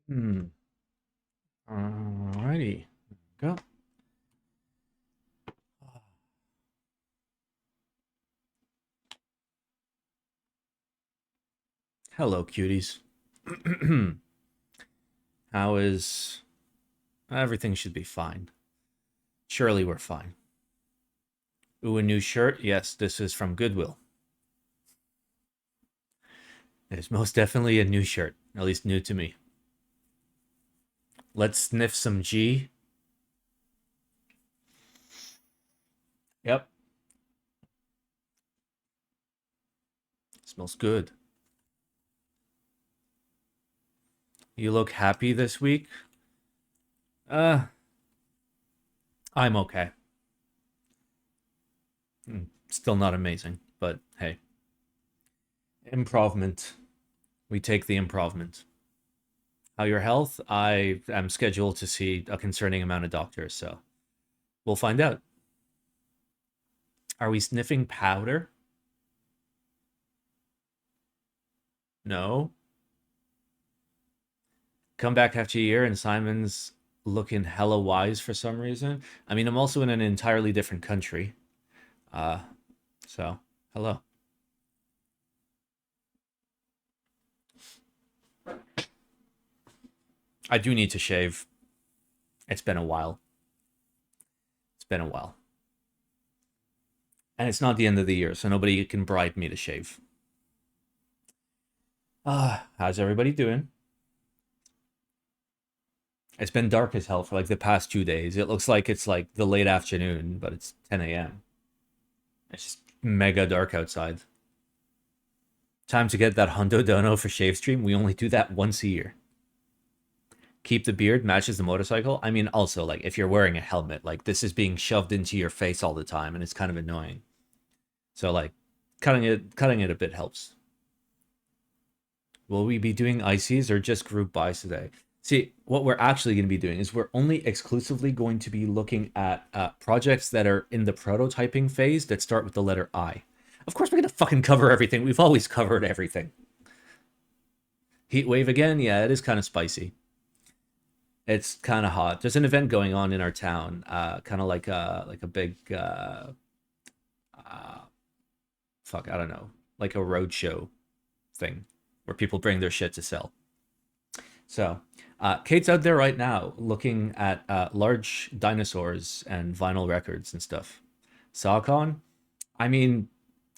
Hmm. Alrighty. Go. Hello, cuties. How is everything? Should be fine. Surely we're fine. Ooh, a new shirt? Yes, this is from Goodwill. It's most definitely a new shirt, at least new to me. Let's sniff some G. Yep, smells good. You look happy this week? Uh, I'm okay. Still not amazing, but hey. Improvement. We take the improvement. How your health? I am scheduled to see a concerning amount of doctors, so we'll find out. Are we sniffing powder? No. Come back after a year and Simon's looking hella wise for some reason. I mean, I'm also in an entirely different country. Uh, so hello. I do need to shave. It's been a while. It's been a while. And it's not the end of the year, so nobody can bribe me to shave. How's everybody doing? It's been dark as hell for like the past 2 days. It looks like it's like the late afternoon, but it's 10 a.m. It's just mega dark outside. Time to get that Hundo Dono for shave stream. We only do that once a year. Keep the beard matches the motorcycle. I mean, also like if you're wearing a helmet, like this is being shoved into your face all the time, and it's kind of annoying. So like cutting it a bit helps. Will we be doing ICs or just group buys today? See, what we're actually going to be doing is we're only exclusively going to be looking at projects that are in the prototyping phase that start with the letter I. Of course, we're going to fucking cover everything. We've always covered everything. Heat wave again? Yeah, it is kind of spicy. It's kind of hot. There's an event going on in our town, kind of like a big uh, fuck, I don't know, like a roadshow thing where people bring their shit to sell. So, Kate's out there right now looking at large dinosaurs and vinyl records and stuff. SawCon? I mean,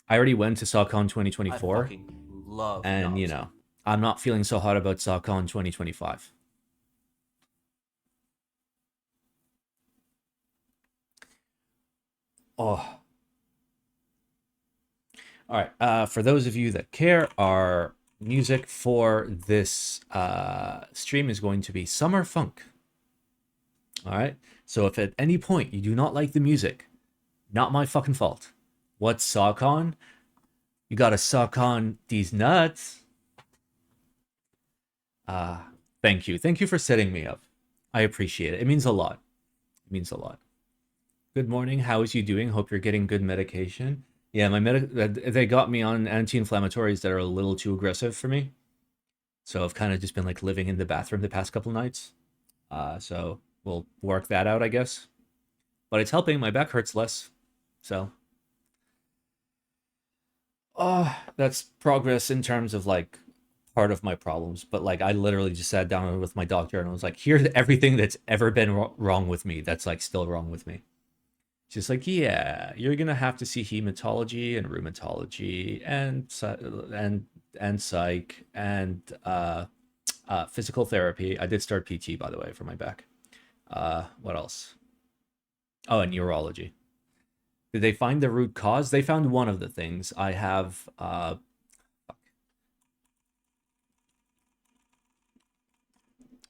I already went to SawCon I 2024, fucking love and dogs. I'm not feeling so hot about SawCon 2025. Oh, all right. For those of you that care, our music for this stream is going to be Summer Funk. All right. So if at any point you do not like the music, not my fucking fault. What's SawCon? You gotta suck on these nuts. Uh, Thank you. Thank you for setting me up. I appreciate it. It means a lot. It means a lot. Good morning. How is you doing? Hope you're getting good medication. Yeah, they got me on anti-inflammatories that are a little too aggressive for me. So I've kind of just been like living in the bathroom the past couple nights. So we'll work that out, I guess. But it's helping. My back hurts less. So, that's progress in terms of like part of my problems. But like, I literally just sat down with my doctor and I was like, here's everything that's ever been wrong with me. That's like still wrong with me. She's like, yeah, you're gonna have to see hematology and rheumatology and psych and physical therapy. I did start PT by the way for my back. What else? Oh, and neurology. Did they find the root cause? They found one of the things. I have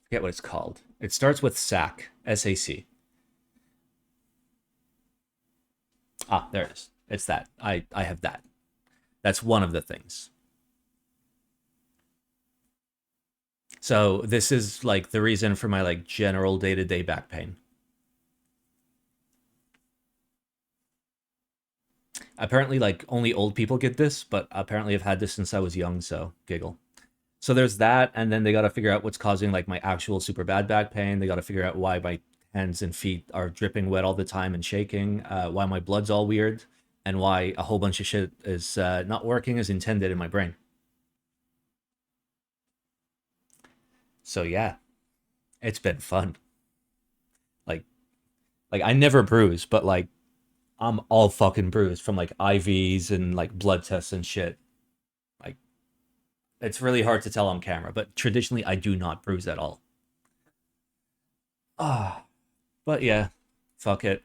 forget what it's called. It starts with SAC, SAC. Ah, there it is. It's that. I have that. That's one of the things. So this is like the reason for my like general day-to-day back pain. Apparently like only old people get this, but apparently I've had this since I was young, so giggle. So there's that, and then they got to figure out what's causing like my actual super bad back pain. They got to figure out why my hands and feet are dripping wet all the time and shaking, why my blood's all weird, and why a whole bunch of shit is not working as intended in my brain. So yeah, it's been fun. Like like I never bruise, but like I'm all fucking bruised from like IVs and like blood tests and shit. Like it's really hard to tell on camera, but traditionally I do not bruise at all. Ah, but yeah, fuck it.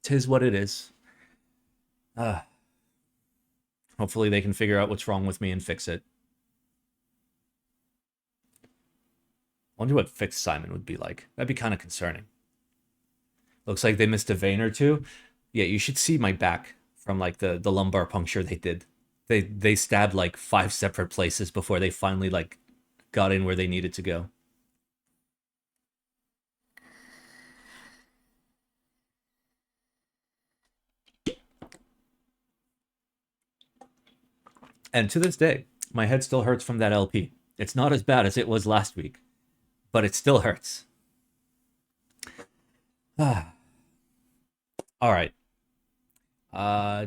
Tis what it is. Ah, hopefully they can figure out what's wrong with me and fix it. Wonder what fixed Simon would be like. That'd be kind of concerning. Looks like they missed a vein or two. Yeah, you should see my back from like the lumbar puncture they did. They stabbed like 5 separate places before they finally like got in where they needed to go. And to this day, my head still hurts from that LP. It's not as bad as it was last week, but it still hurts. Ah. All right.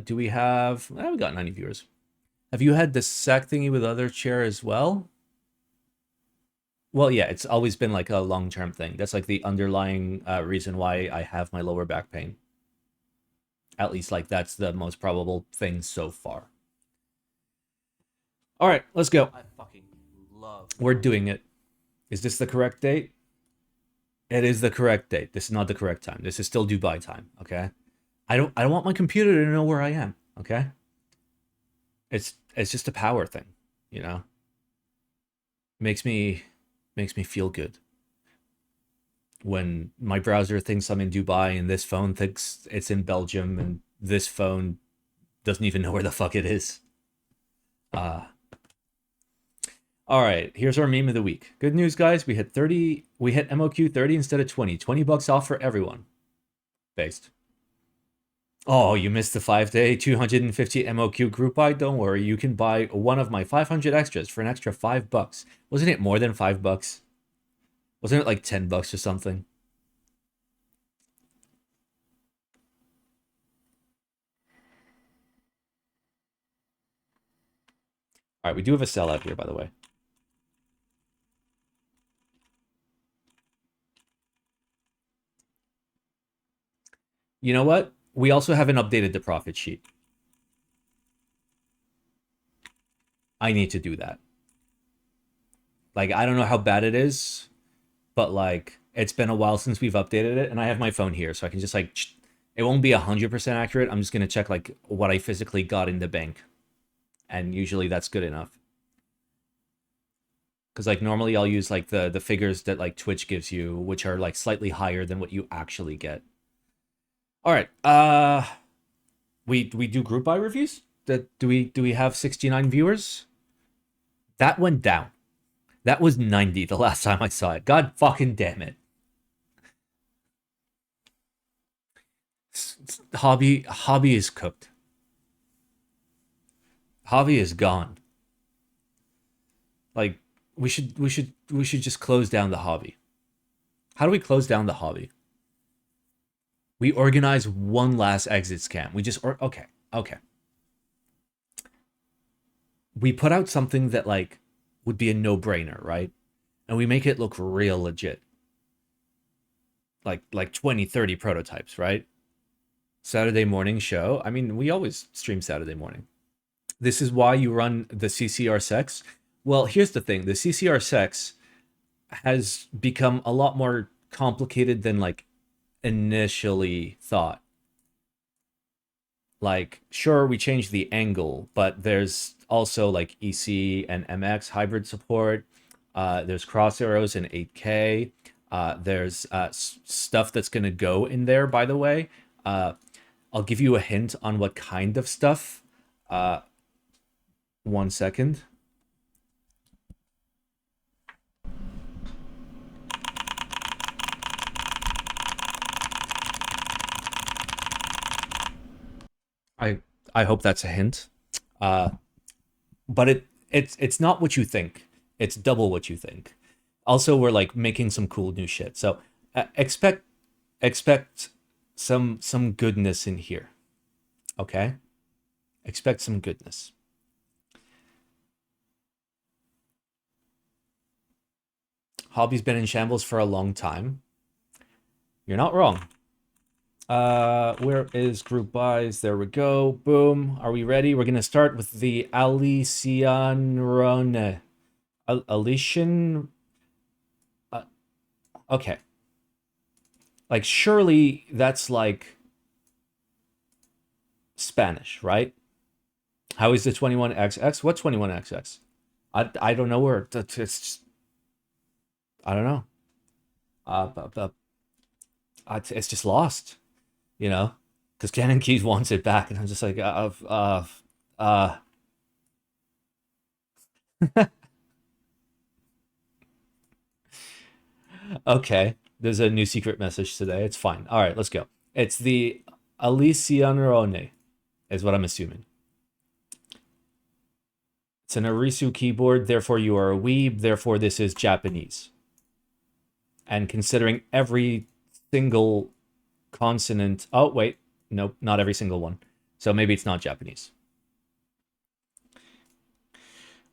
Do we have? We got 90 viewers. Have you had the sack thingy with other chair as well? Well, yeah, it's always been like a long-term thing. That's like the underlying reason why I have my lower back pain. At least, like, that's the most probable thing so far. All right, let's go. I fucking love. We're doing it. Is this the correct date? It is the correct date. This is not the correct time. This is still Dubai time. Okay. I don't want my computer to know where I am. Okay. It's just a power thing, you know. Makes me feel good when my browser thinks I'm in Dubai and this phone thinks it's in Belgium and this phone doesn't even know where the fuck it is. Uh all right, here's our meme of the week. Good news, guys. We hit MOQ 30 instead of 20. 20 bucks off for everyone. Based. Oh, you missed the 5-day 250 MOQ group buy? Don't worry, you can buy one of my 500 extras for an extra $5. Wasn't it more than $5? Wasn't it like $10 or something? All right, we do have a sellout here, by the way. You know what? We also haven't updated the profit sheet. I need to do that. Like, I don't know how bad it is, but like, it's been a while since we've updated it, and I have my phone here, so I can just like, it won't be 100% accurate. I'm just gonna check like what I physically got in the bank, and usually that's good enough. Because like normally I'll use like the figures that like Twitch gives you, which are like slightly higher than what you actually get. All right. We do group buy reviews? Do we have 69 viewers? That went down. That was 90 the last time I saw it. God fucking damn it. Hobby is cooked. Hobby is gone. Like we should just close down the hobby. How do we close down the hobby? We organize one last exit scam. We just okay. We put out something that like would be a no-brainer, right? And we make it look real legit. Like 20, 30 prototypes, right? Saturday morning show. I mean, we always stream Saturday morning. This is why you run the CCR Sex. Well, here's the thing. The CCR Sex has become a lot more complicated than like initially thought. Like, sure, we changed the angle, but there's also like EC and MX hybrid support. There's cross arrows in 8K. There's stuff that's going to go in there, by the way. I'll give you a hint on what kind of stuff. 1 second. I hope that's a hint. But it's not what you think. It's double what you think. Also, we're like making some cool new shit. So expect some goodness in here. Okay? Expect some goodness. Hobby's been in shambles for a long time. You're not wrong. Where is group buys? There we go. Boom. Are we ready? We're gonna start with the Alicianrone. Alician. Okay. Like, surely that's like Spanish, right? How is the 21XX? What 21XX? I don't know where it's just, I don't know. It's just lost, you know, because CandyKeys wants it back, and I'm just like, okay. There's a new secret message today. It's fine. All right, let's go. It's the Alicianrone, is what I'm assuming. It's an Arisu keyboard, therefore you are a weeb, therefore this is Japanese. And considering every single consonant... Oh, wait. Nope, not every single one. So maybe it's not Japanese.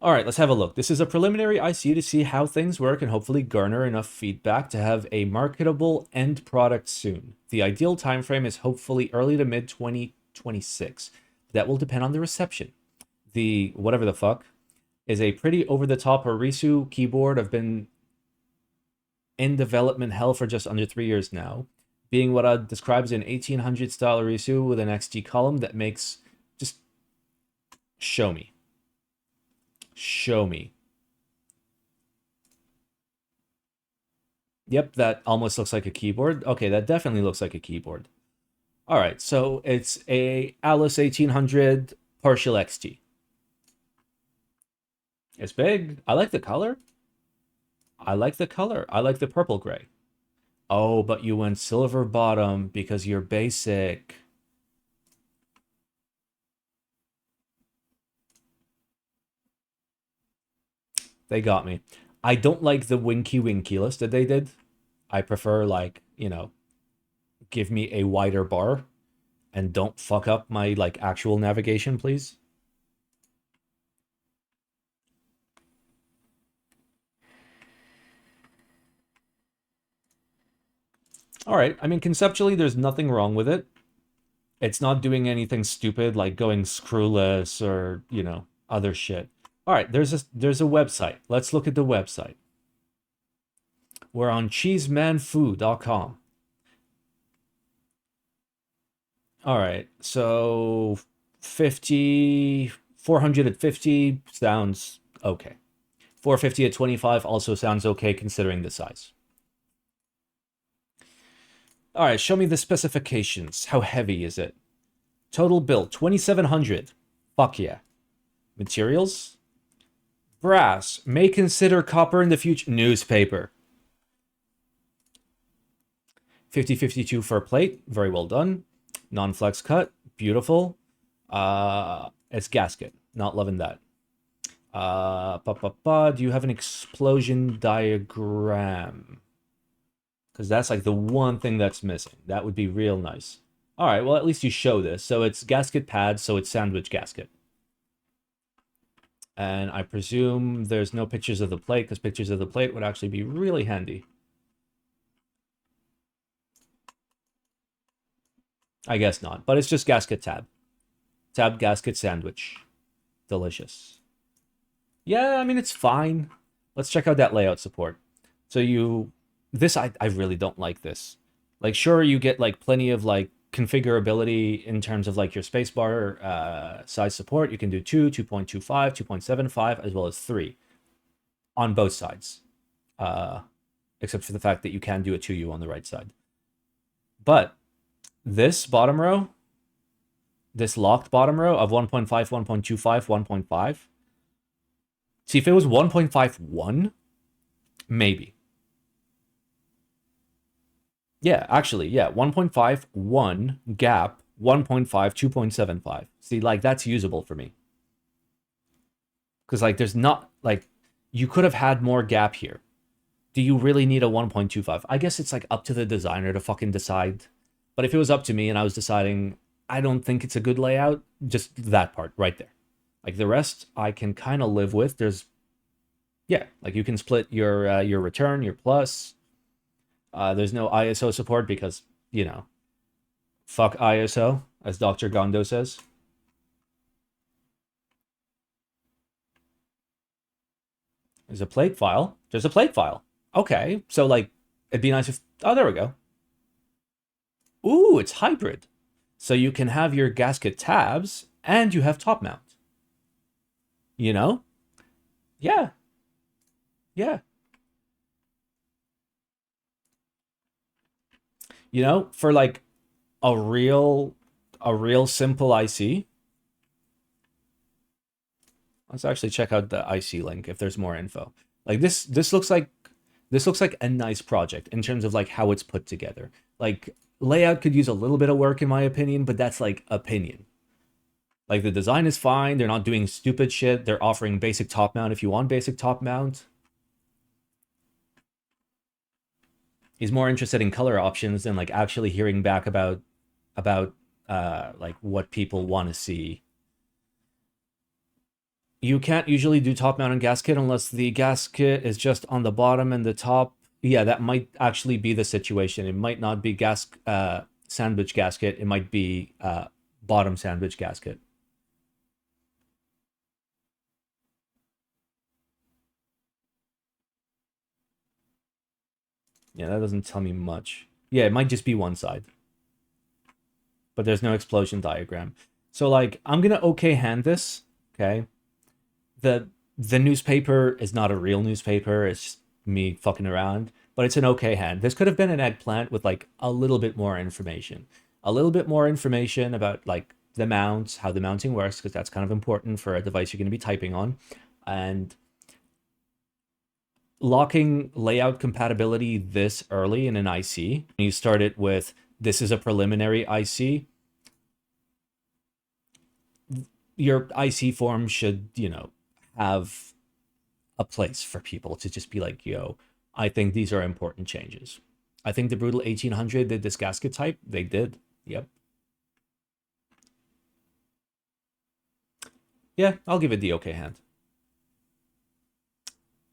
All right, let's have a look. This is a preliminary IC to see how things work and hopefully garner enough feedback to have a marketable end product soon. The ideal time frame is hopefully early to mid 2026. That will depend on the reception. The whatever the fuck is a pretty over-the-top Arisu keyboard. I've been in development hell for just under 3 years now, being what I'd describe as an 1800 style Arisu with an XT column that makes... Just show me. Show me. Yep, that almost looks like a keyboard. Okay, that definitely looks like a keyboard. All right, so it's a Alice 1800 partial XT. It's big. I like the color. I like the color. I like the purple gray. Oh, but you went silver bottom because you're basic. They got me. I don't like the winky list that they did. I prefer, like, you know, give me a wider bar and don't fuck up my, like, actual navigation, please. All right. I mean, conceptually, there's nothing wrong with it. It's not doing anything stupid like going screwless or, you know, other shit. All right, there's a website. Let's look at the website. We're on cheesemanfood.com. All right, so 450 sounds okay. 450 at 25 also sounds okay considering the size. All right, show me the specifications. How heavy is it? Total build, 2,700. Fuck yeah. Materials? Brass. May consider copper in the future. Newspaper. 50-52 for plate. Very well done. Non-flex cut. Beautiful. It's gasket. Not loving that. Do you have an explosion diagram? Because that's like the one thing that's missing. That would be real nice. All right, well, at least you show this. So it's gasket pad, so it's sandwich gasket. And I presume there's no pictures of the plate, because pictures of the plate would actually be really handy. I guess not, but it's just gasket tab. Tab, gasket, sandwich. Delicious. Yeah, I mean, it's fine. Let's check out that layout support. So you... This, I really don't like this. Like, sure, you get, like, plenty of, like, configurability in terms of, like, your spacebar size support. You can do 2, 2.25, 2.75, as well as 3 on both sides. Except for the fact that you can do a 2U on the right side. But this bottom row, this locked bottom row of 1.5, 1.25, 1.5. See, if it was 1.51, maybe. Yeah, actually, yeah, 1.5, 1, gap, 1.5, 2.75. See, like, that's usable for me. Because, like, there's not, like, You could have had more gap here. Do you really need a 1.25? I guess it's like up to the designer to fucking decide. But if it was up to me and I was deciding, I don't think it's a good layout, just that part right there. Like the rest, I can kind of live with. There's, yeah, like you can split your return, your plus. There's no ISO support because, you know, fuck ISO, as Dr. Gondo says. There's a plate file. There's a plate file. Okay, so like, it'd be nice if, oh, there we go. Ooh, it's hybrid. So you can have your gasket tabs and you have top mount. You know? Yeah. Yeah. You know, for like a real simple IC. Let's actually check out the IC link if there's more info. Like this looks like a nice project in terms of like how it's put together. Like layout could use a little bit of work in my opinion, but that's like opinion. Like the design is fine. They're not doing stupid shit. They're offering basic top mount if you want basic top mount. He's more interested in color options than like actually hearing back about like what people want to see. You can't usually do top mount and gasket unless the gasket is just on the bottom and the top. Yeah, that might actually be the situation. It might not be sandwich gasket. It might be bottom sandwich gasket. Yeah, that doesn't tell me much. Yeah, it might just be one side, but there's no explosion diagram. So like, I'm gonna okay hand this. Okay, the newspaper is not a real newspaper. It's just me fucking around, but it's an okay hand. This could have been an eggplant with like a little bit more information, a little bit more information about like the mounts, how the mounting works, because that's kind of important for a device you're going to be typing on, and locking layout compatibility this early in an IC. You start it with this is a preliminary IC. Your IC form should, have a place for people to just be like, yo, I think these are important changes. I think the Brutal 1800 did this gasket type. They did. Yep. Yeah, I'll give it the okay hand.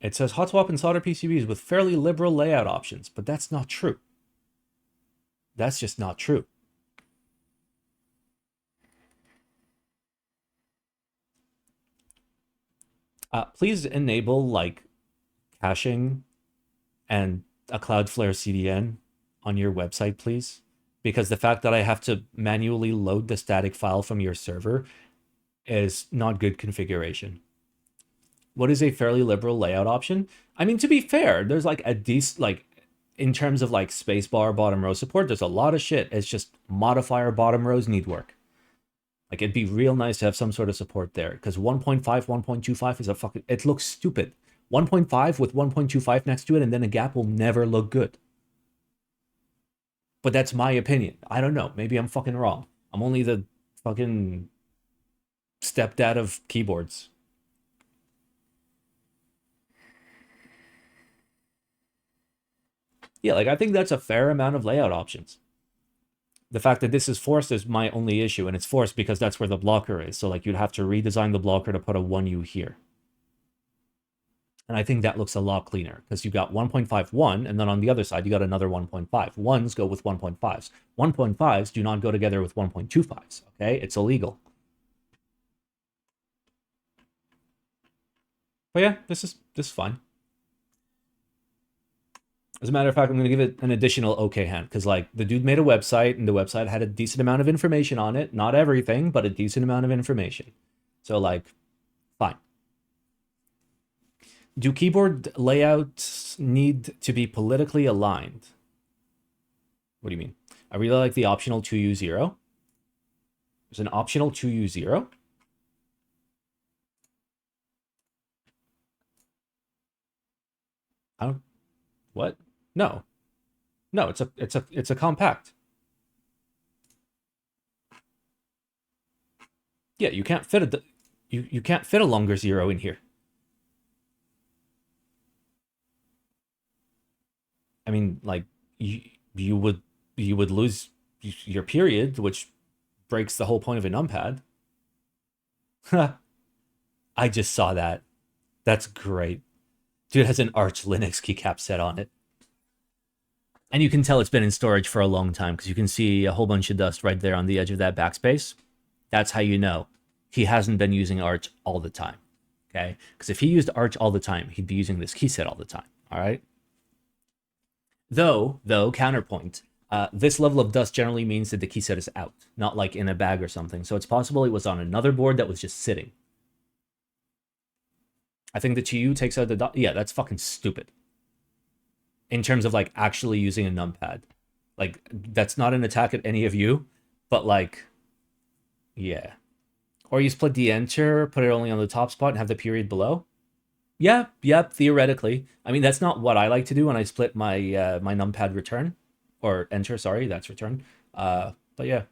It says hot swap and solder PCBs with fairly liberal layout options, but that's not true. That's just not true. Please enable like caching and a Cloudflare CDN on your website, please. Because the fact that I have to manually load the static file from your server is not good configuration. What is a fairly liberal layout option? I mean, to be fair, there's like a decent, like, in terms of like spacebar bottom row support, there's a lot of shit. It's just modifier bottom rows need work. Like, it'd be real nice to have some sort of support there, because 1.5, 1.25 is a fucking, it looks stupid. 1.5 with 1.25 next to it and then a gap will never look good. But that's my opinion. I don't know. Maybe I'm fucking wrong. I'm only the fucking stepdad of keyboards. Yeah, like, I think that's a fair amount of layout options. The fact that this is forced is my only issue, and it's forced because that's where the blocker is. So, like, you'd have to redesign the blocker to put a 1U here. And I think that looks a lot cleaner because you got 1.51, and then on the other side, you got another 1.5. Ones go with 1.5s. 1.5s do not go together with 1.25s, okay? It's illegal. But yeah, this is fine. As a matter of fact, I'm going to give it an additional okay hand because, like, the dude made a website, and the website had a decent amount of information on it. Not everything, but a decent amount of information. So, like, fine. Do keyboard layouts need to be politically aligned? What do you mean? I really like the optional 2U0. There's an optional 2U0. I don't. What? No, no. It's a compact. Yeah, you can't fit a longer zero in here. I mean, like you, you would you would lose your period, which breaks the whole point of a numpad. I just saw that. That's great. Dude has an Arch Linux keycap set on it. And you can tell it's been in storage for a long time because you can see a whole bunch of dust right there on the edge of that backspace. That's how you know he hasn't been using Arch all the time. Okay? Because if he used Arch all the time, he'd be using this key set all the time. All right? Though, counterpoint, this level of dust generally means that the key set is out, not like in a bag or something. So it's possible it was on another board that was just sitting. I think the 2U takes out the dot. Yeah, that's fucking stupid. In terms of like actually using a numpad. Like, that's not an attack at any of you, but like, yeah. Or you split the enter, put it only on the top spot and have the period below. Yeah, theoretically. I mean, that's not what I like to do when I split my my numpad return. Or enter, sorry, that's return. But yeah.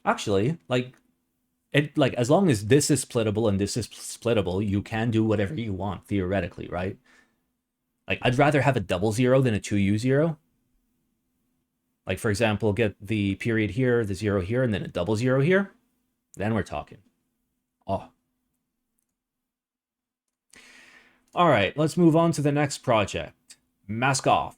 Actually, like, as long as this is splittable and this is splittable, you can do whatever you want, theoretically, right? Like, I'd rather have a double zero than a 2U zero. Like, for example, get the period here, the zero here, and then a double zero here. Then we're talking. Oh. All right, let's move on to the next project. Mask off.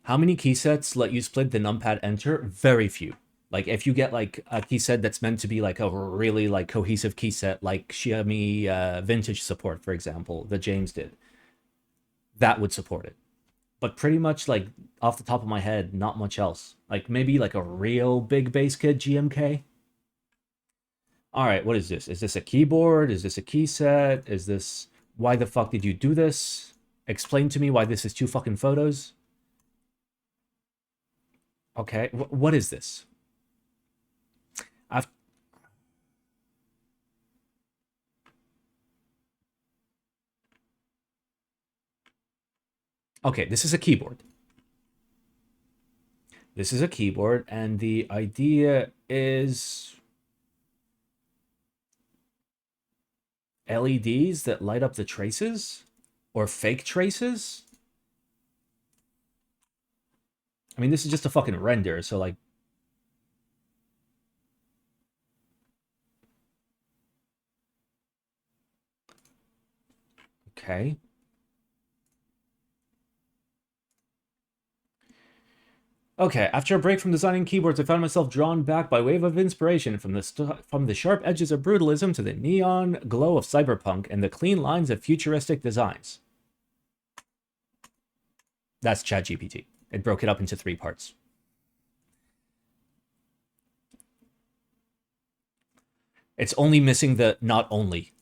How many key sets let you split the numpad enter? Very few. Like, if you get like a key set that's meant to be like a really like cohesive key set, like Xiaomi vintage support, for example, that James did, that would support it. But pretty much like off the top of my head, not much else. Like maybe like a real big base kit GMK. All right, what is this? Is this a keyboard? Is this a key set? Is this... Why the fuck did you do this? Explain to me why this is two fucking photos. Okay, what is this? Okay, this is a keyboard. This is a keyboard, and the idea is LEDs that light up the traces? Or fake traces? I mean, this is just a fucking render, so like... Okay. Okay, after a break from designing keyboards, I found myself drawn back by wave of inspiration from the sharp edges of brutalism to the neon glow of cyberpunk and the clean lines of futuristic designs. That's ChatGPT. It broke it up into 3 parts. It's only missing the not only.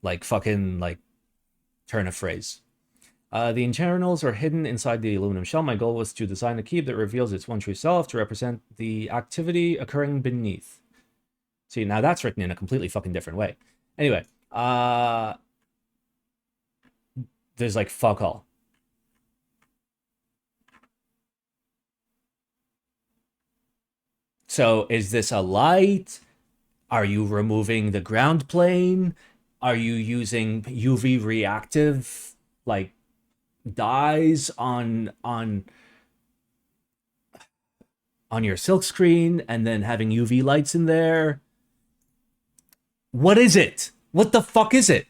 Like fucking like turn of phrase. The internals are hidden inside the aluminum shell. My goal was to design a key that reveals its one true self to represent the activity occurring beneath. See, now that's written in a completely fucking different way. Anyway, there's like fuck all. So is this a light? Are you removing the ground plane? Are you using UV reactive like dyes on your silk screen and then having UV lights in there? What is it? What the fuck is it?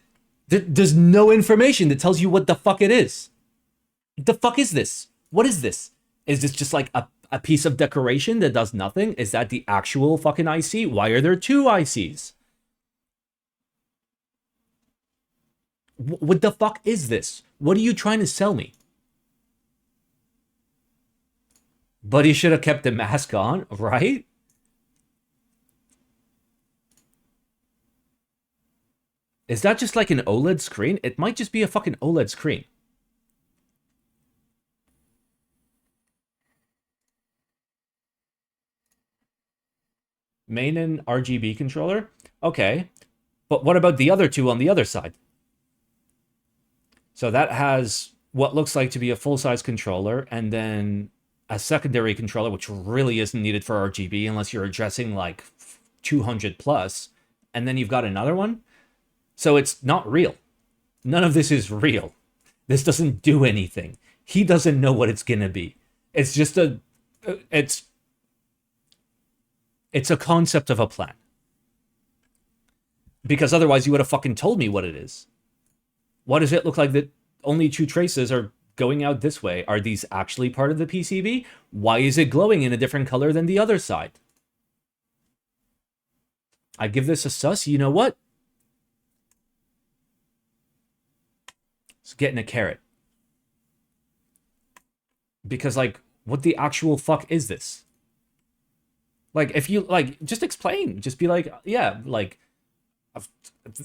There's no information that tells you what the fuck it is. The fuck is this? What is this? Is this just like a piece of decoration that does nothing? Is that the actual fucking IC? Why are there 2 ICs? What the fuck is this? What are you trying to sell me? But he should have kept the mask on, right? Is that just like an OLED screen? It might just be a fucking OLED screen. Main and RGB controller? Okay. But what about the other 2 on the other side? So that has what looks like to be a full-size controller, and then a secondary controller, which really isn't needed for RGB unless you're addressing like 200 plus, and then you've got another one. So it's not real. None of this is real. This doesn't do anything. He doesn't know what it's gonna be. It's just a it's a concept of a plan. Because otherwise you would have fucking told me what it is. Why does it look like that only two traces are going out this way? Are these actually part of the PCB? Why is it glowing in a different color than the other side? I give this a sus. You know what? It's getting a carrot. Because, like, what the actual fuck is this? Like, if you, like, just explain. Just be like, yeah, like,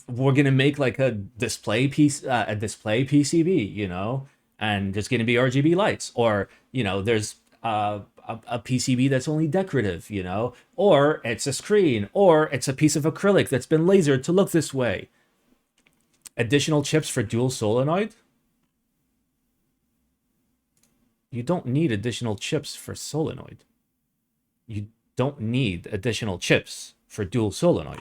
we're gonna make, like, a display piece, a display PCB, you know? And there's gonna be RGB lights. Or, you know, there's a PCB that's only decorative, you know? Or it's a screen. Or it's a piece of acrylic that's been lasered to look this way. Additional chips for dual solenoid? You don't need additional chips for solenoid. You don't need additional chips for dual solenoid.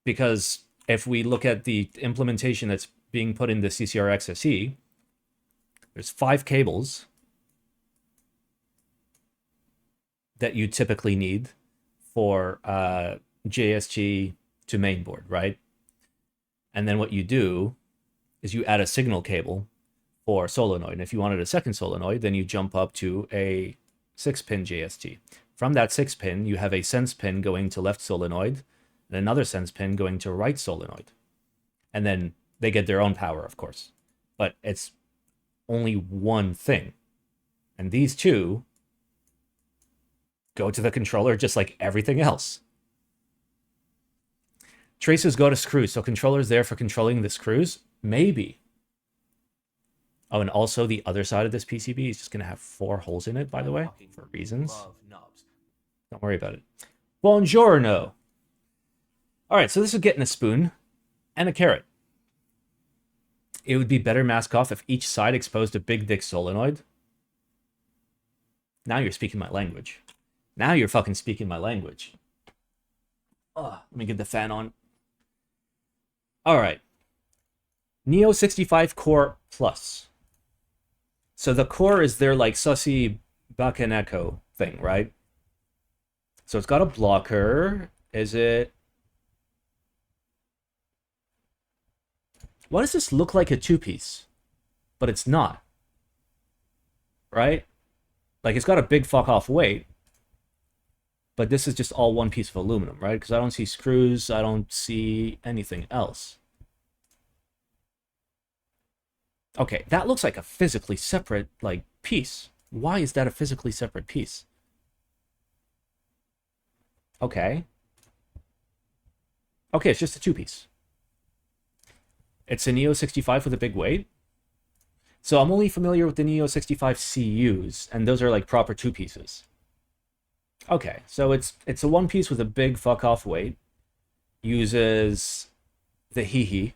Because if we look at the implementation that's being put in the CCR-XSE, there's 5 cables that you typically need for JSG to mainboard, right? And then what you do is you add a signal cable for solenoid. And if you wanted a second solenoid, then you jump up to a 6-pin JST. From that 6-pin, you have a sense pin going to left solenoid and another sense pin going to right solenoid. And then they get their own power, of course. But it's only one thing. And these two go to the controller just like everything else. Traces go to screws, so controller's there for controlling the screws? Maybe. Oh, and also the other side of this PCB is just going to have 4 holes in it, by the way, for reasons. Don't worry about it. Buongiorno. All right, so this is getting a spoon and a carrot. It would be better mask off if each side exposed a big dick solenoid. Now you're speaking my language. Now you're fucking speaking my language. Let me get the fan on. All right. Neo 65 Core Plus. So the core is their, like, sussy Bakaneko thing, right? So it's got a blocker. Is it... Why does this look like a 2-piece? But it's not. Right? Like, it's got a big fuck-off weight. But this is just all one piece of aluminum, right? Because I don't see screws. I don't see anything else. Okay, that looks like a physically separate, like, piece. Why is that a physically separate piece? Okay. Okay, it's just a 2-piece. It's a Neo 65 with a big weight. So I'm only familiar with the Neo 65 CUs, and those are, like, proper 2-pieces. Okay, so it's a 1-piece with a big fuck-off weight. Uses the Hihi.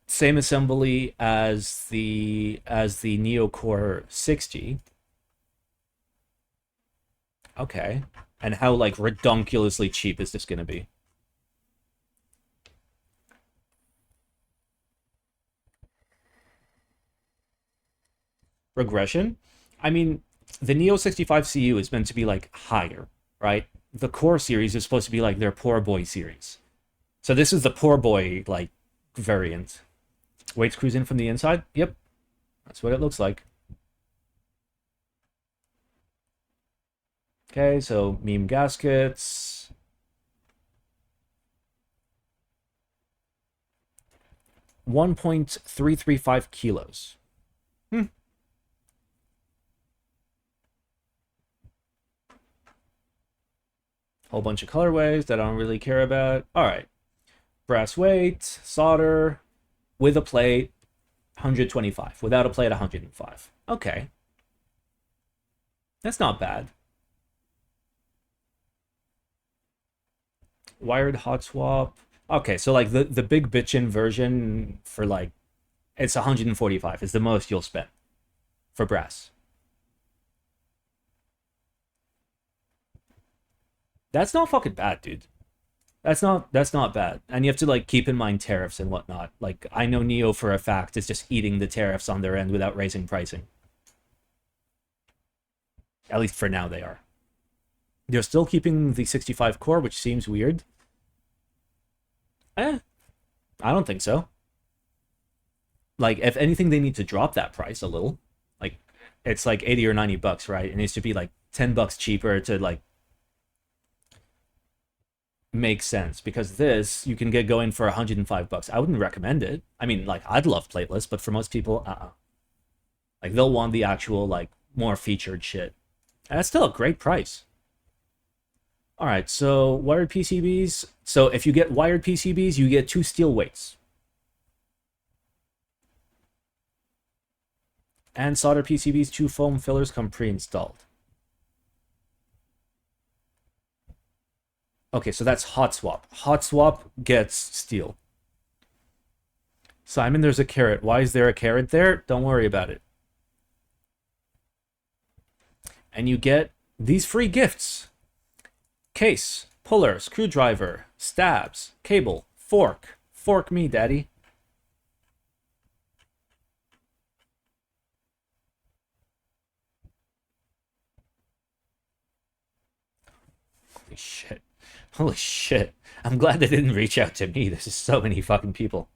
Same assembly as the Neo Core 60. Okay. And how, like, redonkulously cheap is this going to be? Regression? I mean, the Neo 65 CU is meant to be, like, higher, right? The Core series is supposed to be, like, their poor boy series. So this is the poor boy, like, variant. Weight screws in from the inside? Yep. That's what it looks like. Okay, so meme gaskets. $1.335 kilos. Whole bunch of colorways that I don't really care about. All right. Brass weight, solder, with a plate, 125. Without a plate, 105. Okay. That's not bad. Wired hot swap. Okay, so, like, the big bitchin' version for, like, it's 145 is the most you'll spend for brass. That's not fucking bad, dude. That's not bad. And you have to like keep in mind tariffs and whatnot. Like I know Neo for a fact is just eating the tariffs on their end without raising pricing. At least for now they are. They're still keeping the 65 core, which seems weird. I don't think so. Like if anything, they need to drop that price a little. Like it's like 80 or 90 bucks, right? It needs to be like 10 bucks cheaper to like make sense, because this you can get going for 105 bucks. I wouldn't recommend it. I mean, like I'd love plateless, but for most people, like they'll want the actual like more featured shit. And that's still a great price. All right, so wired PCBs. So if you get wired PCBs, you get 2 steel weights. And solder PCBs, 2 foam fillers come pre-installed. Okay, so that's hot swap. Hot swap gets steel. Simon, there's a carrot. Why is there a carrot there? Don't worry about it. And you get these free gifts. Case, puller, screwdriver, stabs, cable, fork. Fork me, daddy. Holy shit. Holy shit. I'm glad they didn't reach out to me. There's just so many fucking people.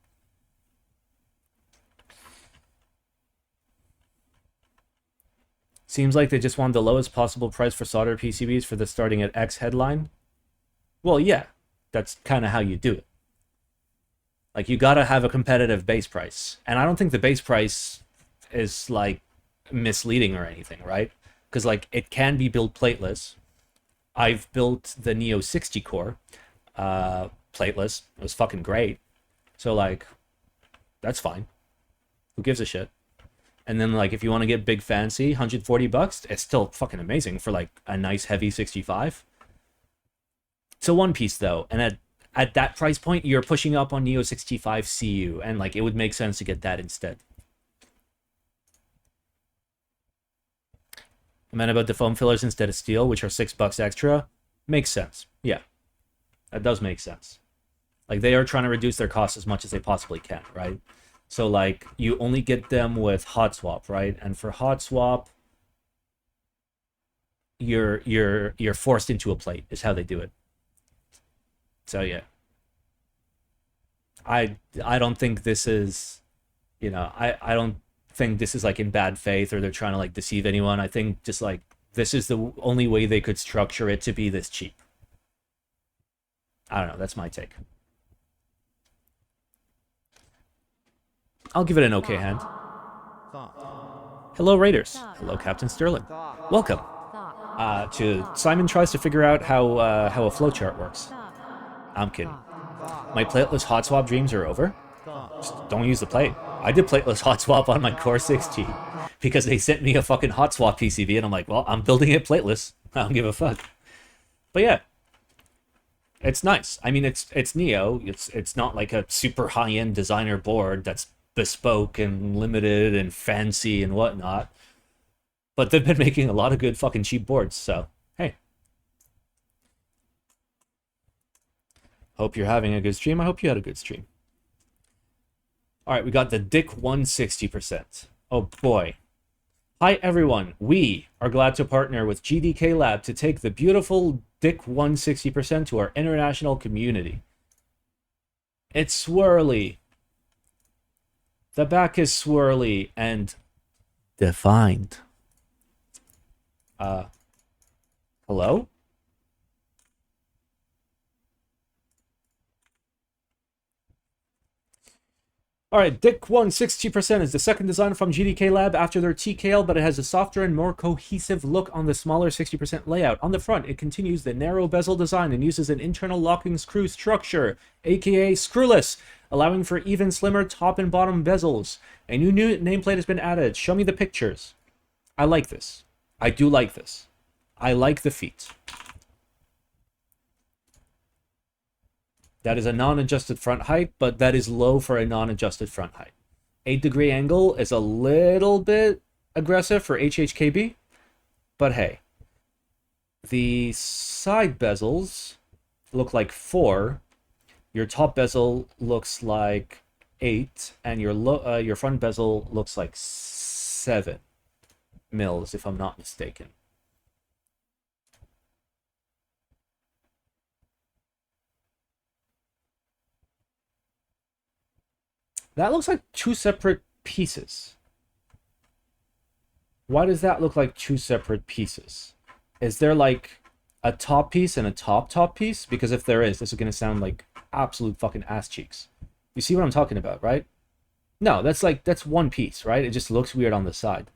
Seems like they just want the lowest possible price for solder PCBs for the starting at X headline. Well, yeah. That's kind of how you do it. Like, you gotta have a competitive base price. And I don't think the base price is, like, misleading or anything, right? Because, like, it can be built plateless. I've built the Neo 60 core plateless. It was fucking great. So, like, that's fine. Who gives a shit? And then, like, if you want to get big fancy, 140 bucks, it's still fucking amazing for, like, a nice heavy 65. It's a one piece, though. And at that price point, you're pushing up on Neo 65 CU. And, like, it would make sense to get that instead. I meant about the foam fillers instead of steel, which are $6 extra. Makes sense. Yeah. That does make sense. Like, they are trying to reduce their costs as much as they possibly can, right? So, like, you only get them with hot swap, right? And for hot swap, you're forced into a plate, is how they do it. So, yeah. I don't think this is, you know, I don't think this is like in bad faith or they're trying to like deceive anyone. I think just like this is the only way they could structure it to be this cheap. I don't know. That's my take. I'll give it an okay hand. Hello, Raiders. Hello, Captain Sterling. Welcome to Simon tries to figure out how a flowchart works. I'm kidding. My plateless hot swap dreams are over. Just don't use the plate. I did plateless hot swap on my Core 6G because they sent me a fucking hot swap PCB and I'm like, well, I'm building it plateless. I don't give a fuck. But yeah, it's nice. I mean, it's Neo. It's not like a super high-end designer board that's bespoke and limited and fancy and whatnot. But they've been making a lot of good fucking cheap boards, so hey. Hope you're having a good stream. I hope you had a good stream. All right, we got the Dick 160%. Oh boy. Hi everyone. We are glad to partner with GDK Lab to take the beautiful Dick 160% to our international community. It's swirly. The back is swirly and defined. Hello? Alright, Dick 160% is the second design from GDK Lab after their TKL, but it has a softer and more cohesive look on the smaller 60% layout. On the front, it continues the narrow bezel design and uses an internal locking screw structure, aka screwless, allowing for even slimmer top and bottom bezels. A new nameplate has been added. Show me the pictures. I like this. I do like this. I like the feet. That is a non-adjusted front height, but that is low for a non-adjusted front height. 8-degree angle is a little bit aggressive for HHKB, but hey. The side bezels look like 4, Your top bezel looks like 8, and your front bezel looks like 7 mils, if I'm not mistaken. That looks like 2 separate pieces. Why does that look like 2 separate pieces? Is there like a top piece and a top piece? Because if there is, this is going to sound like absolute fucking ass cheeks. You see what I'm talking about, right? No, that's one piece, right? It just looks weird on the side.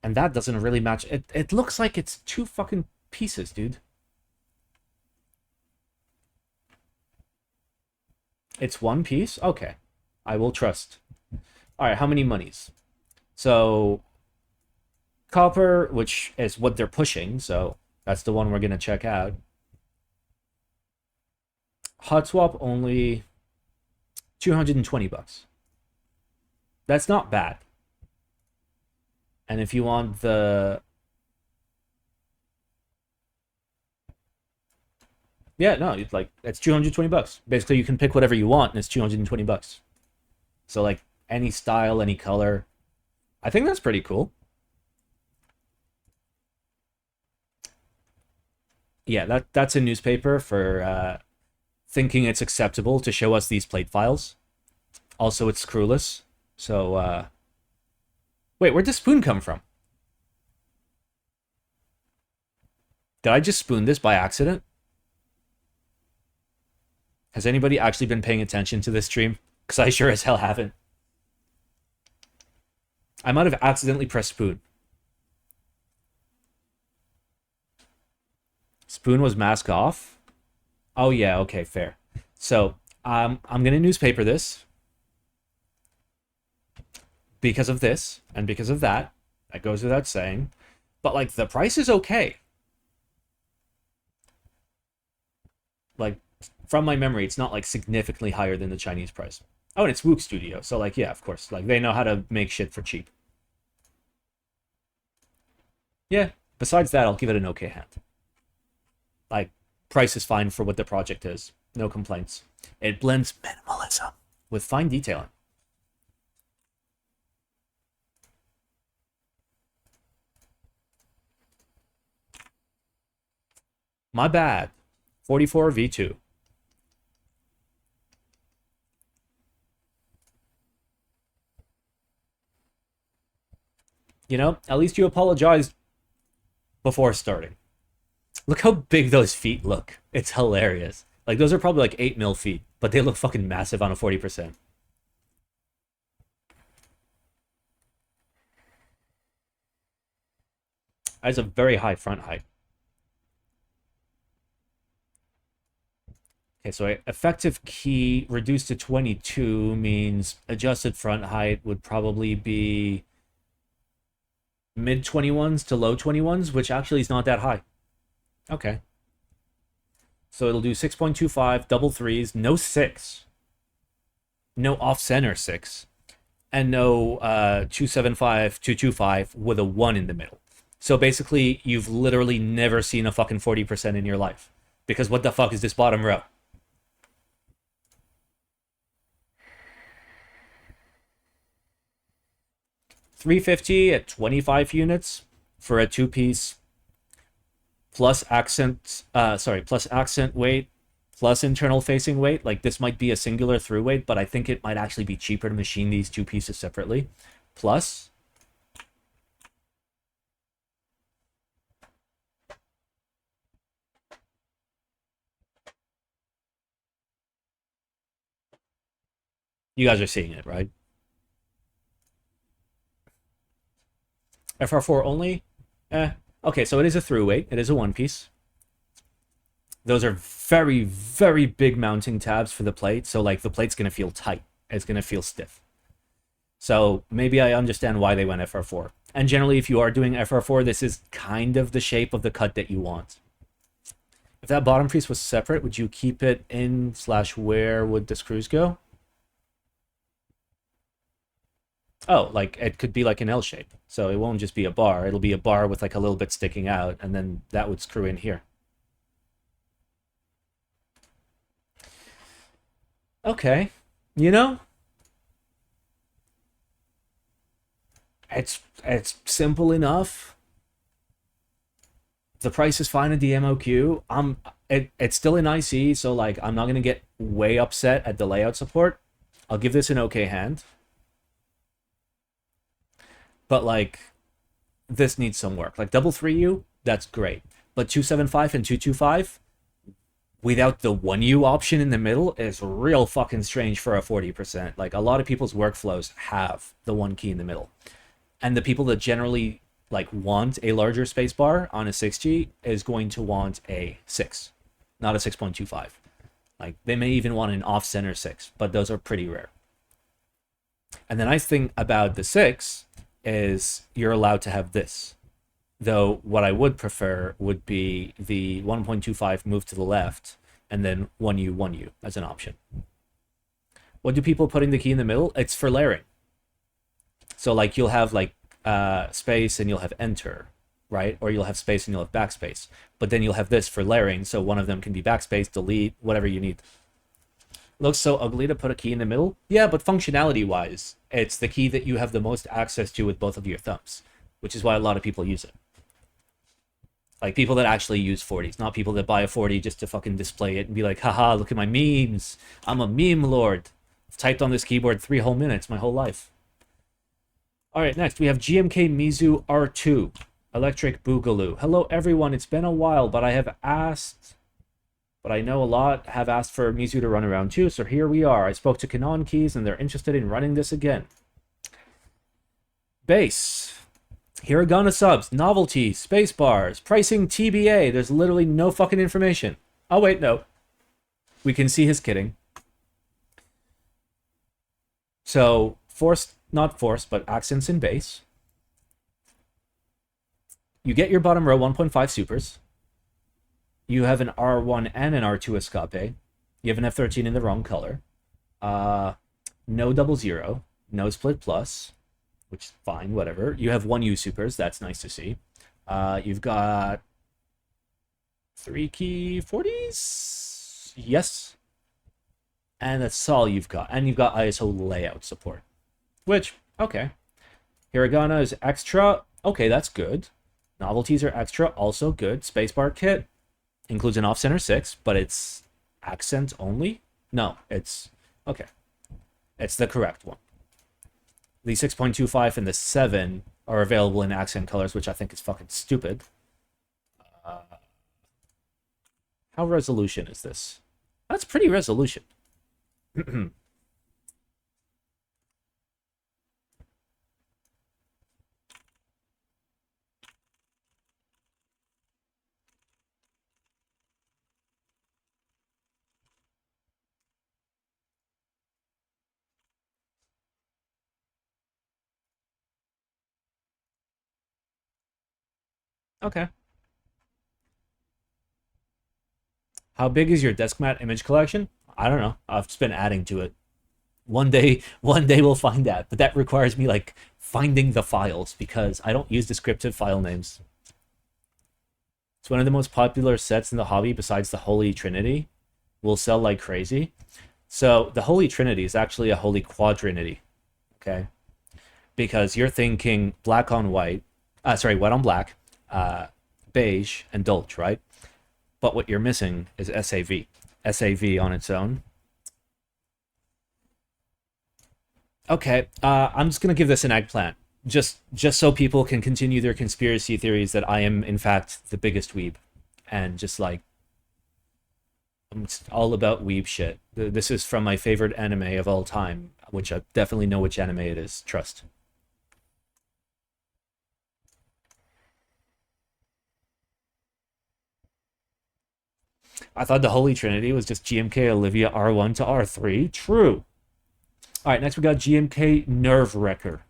And that doesn't really match. It looks like it's 2 fucking pieces, dude. It's one piece? Okay. I will trust. Alright, how many monies? So, copper, which is what they're pushing, so that's the one we're going to check out. Hot swap only 220 bucks. That's not bad. And if you want the... Yeah, no, it's like, it's 220 bucks. Basically, you can pick whatever you want, and it's 220 bucks. So, like, any style, any color. I think that's pretty cool. Yeah, that's a newspaper for thinking it's acceptable to show us these plate files. Also, it's screwless. So, wait, where'd the spoon come from? Did I just spoon this by accident? Has anybody actually been paying attention to this stream? Because I sure as hell haven't. I might have accidentally pressed spoon. Spoon was mask off? Oh yeah, okay, fair. So, I'm going to newspaper this. Because of this, and because of that. That goes without saying. But, like, the price is okay. Like, from my memory, it's not, like, significantly higher than the Chinese price. Oh, and it's Wook Studio, so, like, yeah, of course. Like, they know how to make shit for cheap. Yeah, besides that, I'll give it an okay hand. Like, price is fine for what the project is. No complaints. It blends minimalism with fine detailing. My bad. 44 V2. You know, at least you apologized before starting. Look how big those feet look. It's hilarious. Like, those are probably like 8 mil feet, but they look fucking massive on a 40%. That's a very high front height. Okay, so effective key reduced to 22 means adjusted front height would probably be mid 21s to low 21s, which actually is not that high. Okay. So it'll do 6.25, double threes, no 6. No off-center 6. And no 275, 225 with a 1 in the middle. So basically, you've literally never seen a fucking 40% in your life. Because what the fuck is this bottom row? $350 at 25 units for a 2-piece plus accent weight plus internal facing weight. Like, this might be a singular through weight, but I think it might actually be cheaper to machine these 2 pieces separately. Plus, you guys are seeing it, right? FR4 only? Okay, so it is a through weight. It is a 1-piece. Those are very, very big mounting tabs for the plate. So, like, the plate's going to feel tight. It's going to feel stiff. So, maybe I understand why they went FR4. And generally, if you are doing FR4, this is kind of the shape of the cut that you want. If that bottom piece was separate, would you keep it in / where would the screws go? Oh, like it could be like an L shape. So it won't just be a bar. It'll be a bar with like a little bit sticking out, and then that would screw in here. Okay. You know, it's simple enough. The price is fine at the MOQ. It's still in IC, so like I'm not gonna get way upset at the layout support. I'll give this an okay hand. But like this needs some work. Like double 3U, that's great. But 275 and 225 without the 1U option in the middle is real fucking strange for a 40%. Like a lot of people's workflows have the one key in the middle. And the people that generally like want a larger spacebar on a 6G is going to want a 6, not a 6.25. Like they may even want an off-center 6, but those are pretty rare. And the nice thing about the 6 is you're allowed to have this. Though what I would prefer would be the 1.25 move to the left and then 1U, 1U as an option. What do people putting the key in the middle? It's for layering. So like you'll have like space and you'll have enter, right? Or you'll have space and you'll have backspace. But then you'll have this for layering, so one of them can be backspace, delete, whatever you need. Looks so ugly to put a key in the middle. Yeah, but functionality-wise, it's the key that you have the most access to with both of your thumbs, which is why a lot of people use it. Like people that actually use 40s, not people that buy a 40 just to fucking display it and be like, haha, look at my memes. I'm a meme lord. I've typed on this keyboard 3 whole minutes my whole life. All right, next we have GMK Mizu R2, Electric Boogaloo. Hello, everyone. It's been a while, but I know a lot have asked for Mizu to run around too, so here we are. I spoke to CandyKeys, and they're interested in running this again. Base. Hiragana subs, novelty, space bars, pricing TBA. There's literally no fucking information. Oh, wait, no. We can see his kidding. So, not forced, but accents in base. You get your bottom row 1.5 supers. You have an R1 and an R2 escape. You have an F13 in the wrong color. No 00. No split plus, which is fine, whatever. You have 1U supers. That's nice to see. You've got 3 key 40s. Yes. And that's all you've got. And you've got ISO layout support. Which, okay. Hiragana is extra. Okay, that's good. Novelties are extra. Also good. Spacebar kit includes an off-center 6, but it's accent only? No, it's... Okay. It's the correct one. The 6.25 and the 7 are available in accent colors, which I think is fucking stupid. How resolution is this? That's pretty resolution. Okay. How big is your desk mat image collection? I don't know. I've just been adding to it. One day we'll find out. But that requires me like finding the files because I don't use descriptive file names. It's one of the most popular sets in the hobby besides the Holy Trinity. Will sell like crazy. So the Holy Trinity is actually a Holy Quadrinity. Okay? Because you're thinking black on white. White on black. Beige and Dolch, right? But what you're missing is SAV. SAV on its own. Okay, I'm just gonna give this an eggplant. Just so people can continue their conspiracy theories that I am, in fact, the biggest weeb. And just like... I'm all about weeb shit. This is from my favorite anime of all time, which I definitely know which anime it is. Trust. I thought the Holy Trinity was just GMK Olivia R1 to R3. True. All right, next we got GMK NERVEWRECKER.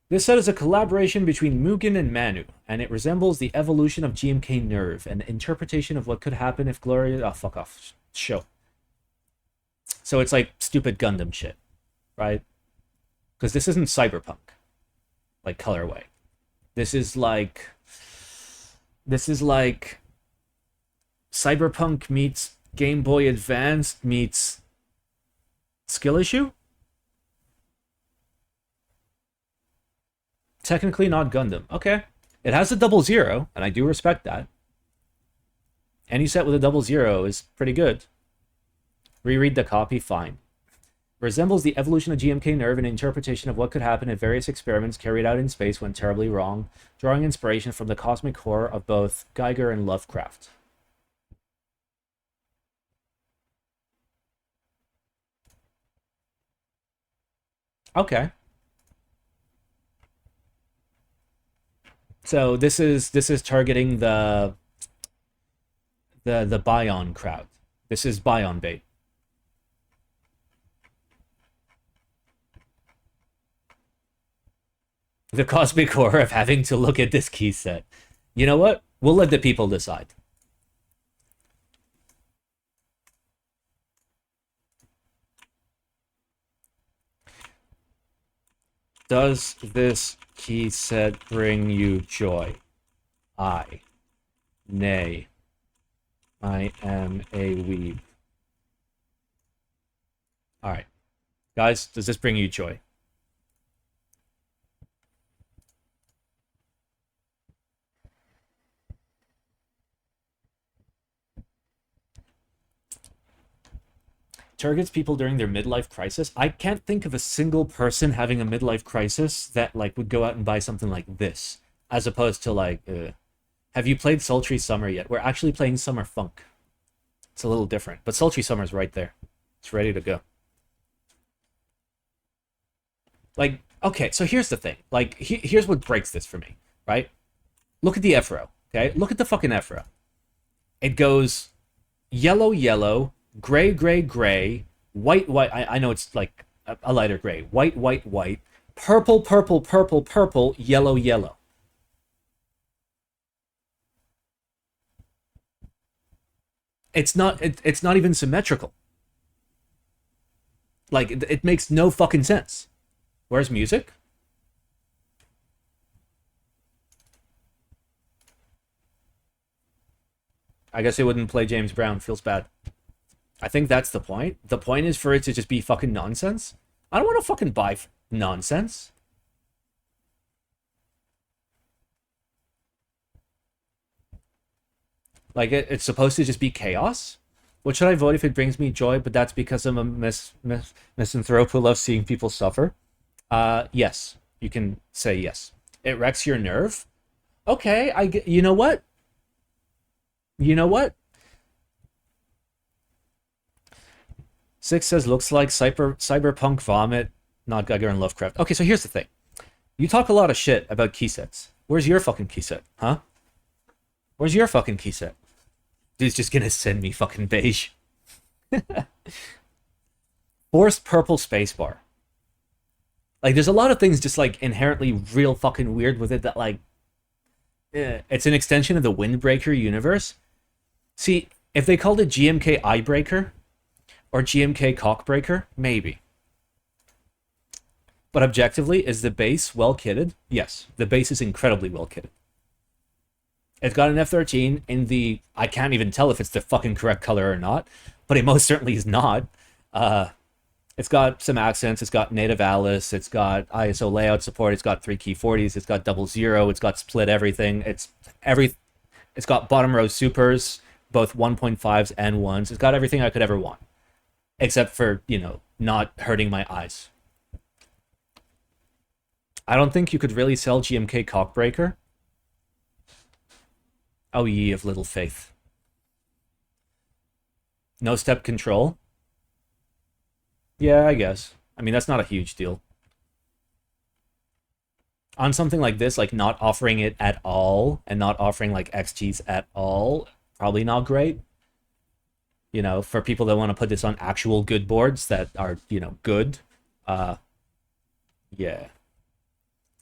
This set is a collaboration between Mugen and Manu, and it resembles the evolution of GMK Nerve, an interpretation of what could happen if Gloria... Oh, fuck off. Show. So it's like stupid Gundam shit. right? Because this isn't cyberpunk, like colorway. This is like cyberpunk meets Game Boy Advance meets skill issue. Technically not Gundam. Okay. It has a 00, and I do respect that. Any set with a 00 is pretty good. Reread the copy, fine. Resembles the evolution of GMK Nerve and interpretation of what could happen if various experiments carried out in space went terribly wrong, drawing inspiration from the cosmic horror of both Geiger and Lovecraft. Okay. So this is targeting the Bion crowd. This is Bion bait. The cosmic horror of having to look at this key set. You know what? We'll let the people decide. Does this key set bring you joy? Aye. Nay. I am a weeb. Alright. Guys, does this bring you joy? Targets people during their midlife crisis. I can't think of a single person having a midlife crisis that like would go out and buy something like this, as opposed to like, have you played Sultry Summer yet? We're actually playing Summer Funk. It's a little different, but Sultry Summer's right there. It's ready to go. Like, okay, so here's the thing. Like, here's what breaks this for me, right? Look at the F-row, okay? Look at the fucking F-row. It goes yellow, yellow, gray, gray, gray, white, white. I know it's like a lighter gray. White, white, white. Purple, purple, purple, purple, yellow, yellow. It's not even symmetrical. Like, it makes no fucking sense. Where's music? I guess it wouldn't play James Brown. Feels bad. I think that's the point. The point is for it to just be fucking nonsense. I don't want to fucking buy nonsense. Like, it's supposed to just be chaos? What should I vote if it brings me joy? But that's because I'm a misanthrope who loves seeing people suffer. Yes. You can say yes. It wrecks your nerve? Okay, you know what? You know what? Six says, looks like cyberpunk vomit, not Geiger and Lovecraft. Okay, so here's the thing. You talk a lot of shit about key sets. Where's your fucking key set, huh? Where's your fucking key set? Dude's just gonna send me fucking beige. Forced purple spacebar. Like, there's a lot of things just, like, inherently real fucking weird with it that, like, it's an extension of the Windbreaker universe. See, if they called it GMK Eyebreaker or GMK Cockbreaker, maybe. But objectively, is the base well-kitted? Yes, the base is incredibly well-kitted. It's got an F-13 in the... I can't even tell if it's the fucking correct color or not, but it most certainly is not. It's got some accents. It's got native Alice. It's got ISO layout support. It's got 3 key 40s. It's got 00. It's got split everything. It's got bottom row supers, both 1.5s and 1s. It's got everything I could ever want, except for, you know, not hurting my eyes. I don't think you could really sell GMK Cockbreaker. Oh, ye of little faith. No step control? Yeah, I guess. I mean, that's not a huge deal. On something like this, like not offering it at all, and not offering like XGs at all, probably not great. You know, for people that want to put this on actual good boards that are, you know, good. Yeah.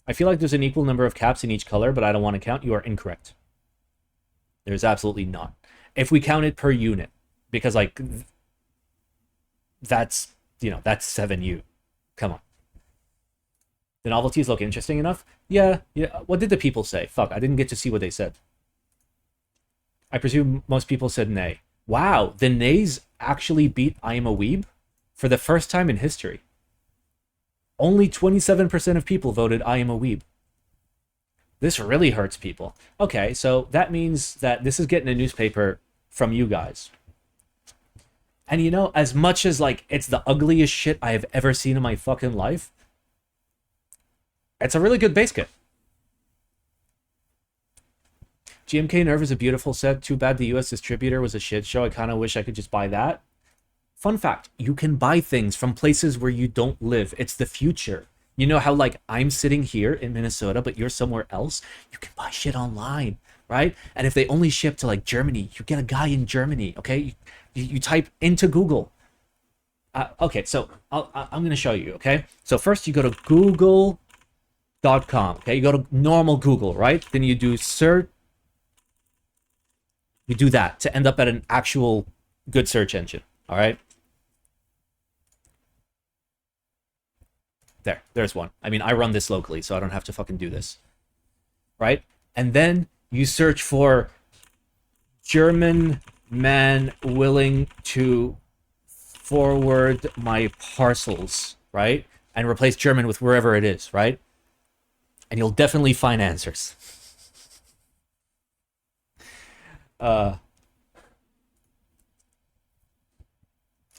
I feel like there's an equal number of caps in each color, but I don't want to count. You are incorrect. There's absolutely not. If we count it per unit, because like that's, you know, that's 7U. Come on. The novelties look interesting enough? Yeah. What did the people say? Fuck, I didn't get to see what they said. I presume most people said nay. Wow, the nays actually beat I Am a Weeb for the first time in history. Only 27% of people voted I Am a Weeb. This really hurts people. Okay, so that means that this is getting a newspaper from you guys. And you know, as much as like it's the ugliest shit I have ever seen in my fucking life, it's a really good base kit. GMK Nerve is a beautiful set. Too bad the US distributor was a shit show. I kind of wish I could just buy that. Fun fact, you can buy things from places where you don't live. It's the future. You know how, like, I'm sitting here in Minnesota, but you're somewhere else? You can buy shit online, right? And if they only ship to, like, Germany, you get a guy in Germany, okay? You type into Google. Okay, so I'm going to show you, okay? So first you go to google.com, okay? You go to normal Google, right? Then you do search. You do that to end up at an actual good search engine, all right? There's one. I mean, I run this locally, so I don't have to fucking do this. Right? And then you search for German man willing to forward my parcels, right? And replace German with wherever it is, right? And you'll definitely find answers.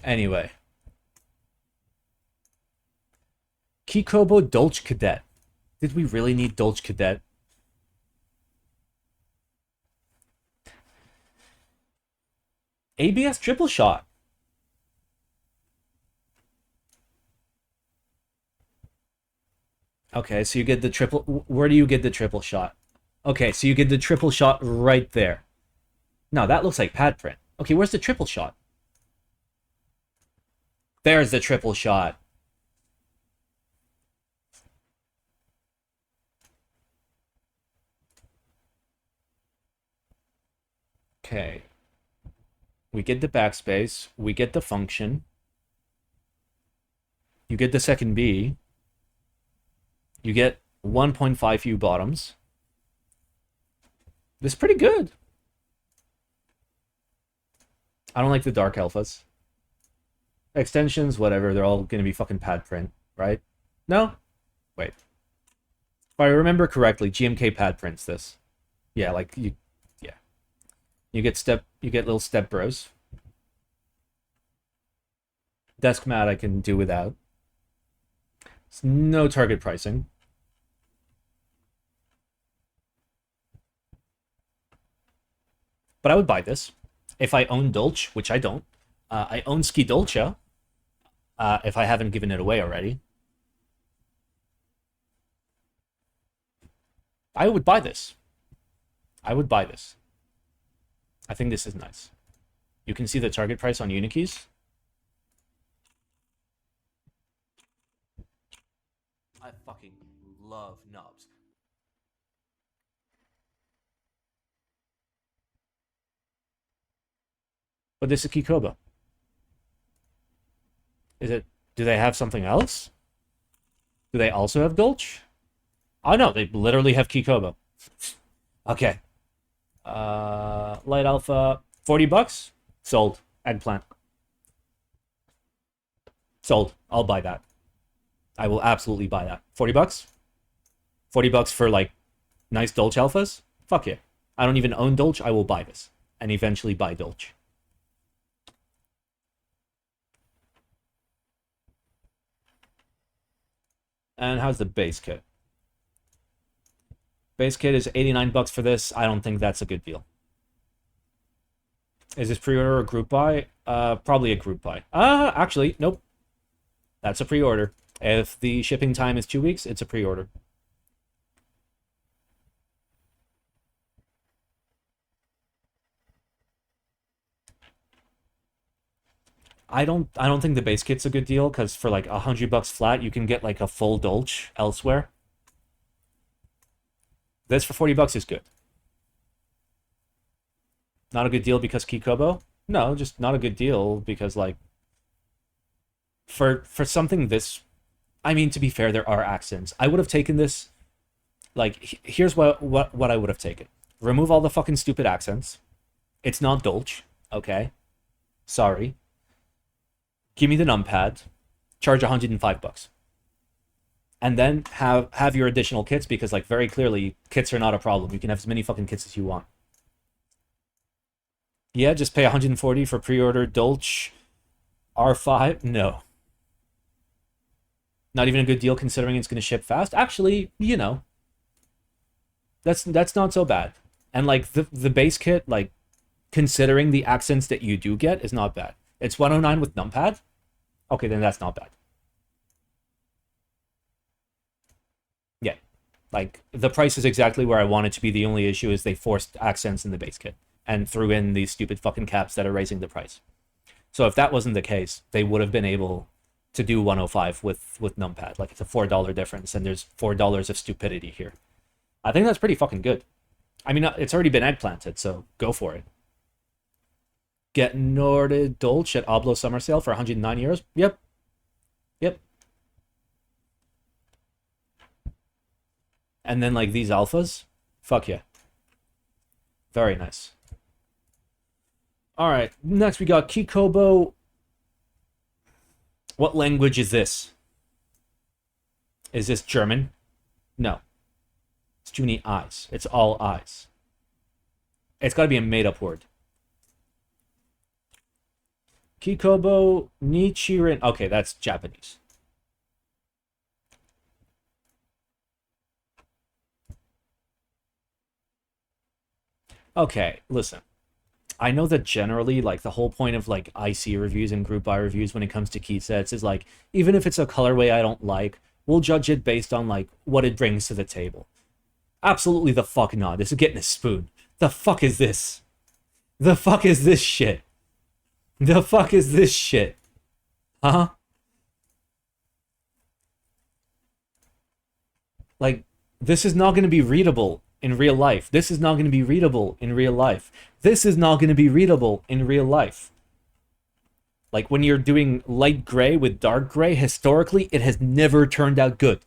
Anyway. KKB Dolch Cadet. Did we really need Dolch Cadet? ABS triple shot. Okay, so you get the triple... Where do you get the triple shot? Okay, so you get the triple shot right there. No, that looks like pad print. Okay, where's the triple shot? There's the triple shot. Okay. We get the backspace. We get the function. You get the second B. You get 1.5 U bottoms. This is pretty good. I don't like the dark alphas. Extensions, whatever. They're all going to be fucking pad print, right? No? Wait. If I remember correctly, GMK pad prints this. Yeah, like you... You get little step bros. Desk mat I can do without. It's no target pricing. But I would buy this. If I own Dolch, which I don't. I own Ski Dolce. If I haven't given it away already. I would buy this. I would buy this. I think this is nice. You can see the target price on Unikeys. I fucking love knobs. But this is Kikoba. Is it... Do they have something else? Do they also have Dolch? Oh no, they literally have Kikoba. Okay. Light alpha, $40? Sold. Eggplant. Sold. I'll buy that. I will absolutely buy that. $40? $40 for, like, nice Dolch alphas? Fuck yeah. I don't even own Dolch. I will buy this. And eventually buy Dolch. And how's the base kit? Base kit is $89 for this. I don't think that's a good deal. Is this pre-order or group buy? Probably a group buy. Actually, nope. That's a pre-order. If the shipping time is 2 weeks, it's a pre-order. I don't think the base kit's a good deal, because for like $100 flat, you can get like a full Dolch elsewhere. This for $40 is good. Not a good deal because Kikobo? No, just not a good deal because, like, for something this I mean, to be fair, there are accents. I would have taken this, like, here's what I would have taken. Remove all the fucking stupid accents. It's not Dolch, okay? Sorry. Give me the numpad. Charge $105. And then have your additional kits, because, like, very clearly, kits are not a problem. You can have as many fucking kits as you want. Yeah, just pay $140 for pre-order Dolch R5? No. Not even a good deal considering it's going to ship fast? Actually, you know, that's not so bad. And, like, the base kit, like, considering the accents that you do get, is not bad. It's 109 with numpad? Okay, then that's not bad. Yeah. Like, the price is exactly where I want it to be. The only issue is they forced accents in the base kit and threw in these stupid fucking caps that are raising the price. So if that wasn't the case, they would have been able to do 105 with numpad. Like, it's a $4 difference, and there's $4 of stupidity here. I think that's pretty fucking good. I mean, it's already been eggplanted, so go for it. Get Norded Dolch at Oblo Summer Sale for 109 euros? Yep. Yep. And then, like, these alphas? Fuck yeah. Very nice. Alright, next we got Kikobo. What language is this? Is this German? No. It's too many eyes. It's all eyes. It's got to be a made-up word. Kikobo Nichirin. Okay, that's Japanese. Okay, listen. I know that generally, like, the whole point of, like, IC reviews and group buy reviews when it comes to key sets is, like, even if it's a colorway I don't like, we'll judge it based on, like, what it brings to the table. Absolutely the fuck not. This is getting a spoon. The fuck is this? The fuck is this shit? The fuck is this shit? Huh? Like, this is not going to be readable in real life. This is not going to be readable in real life. This is not going to be readable in real life. Like, when you're doing light gray with dark gray, historically, it has never turned out good.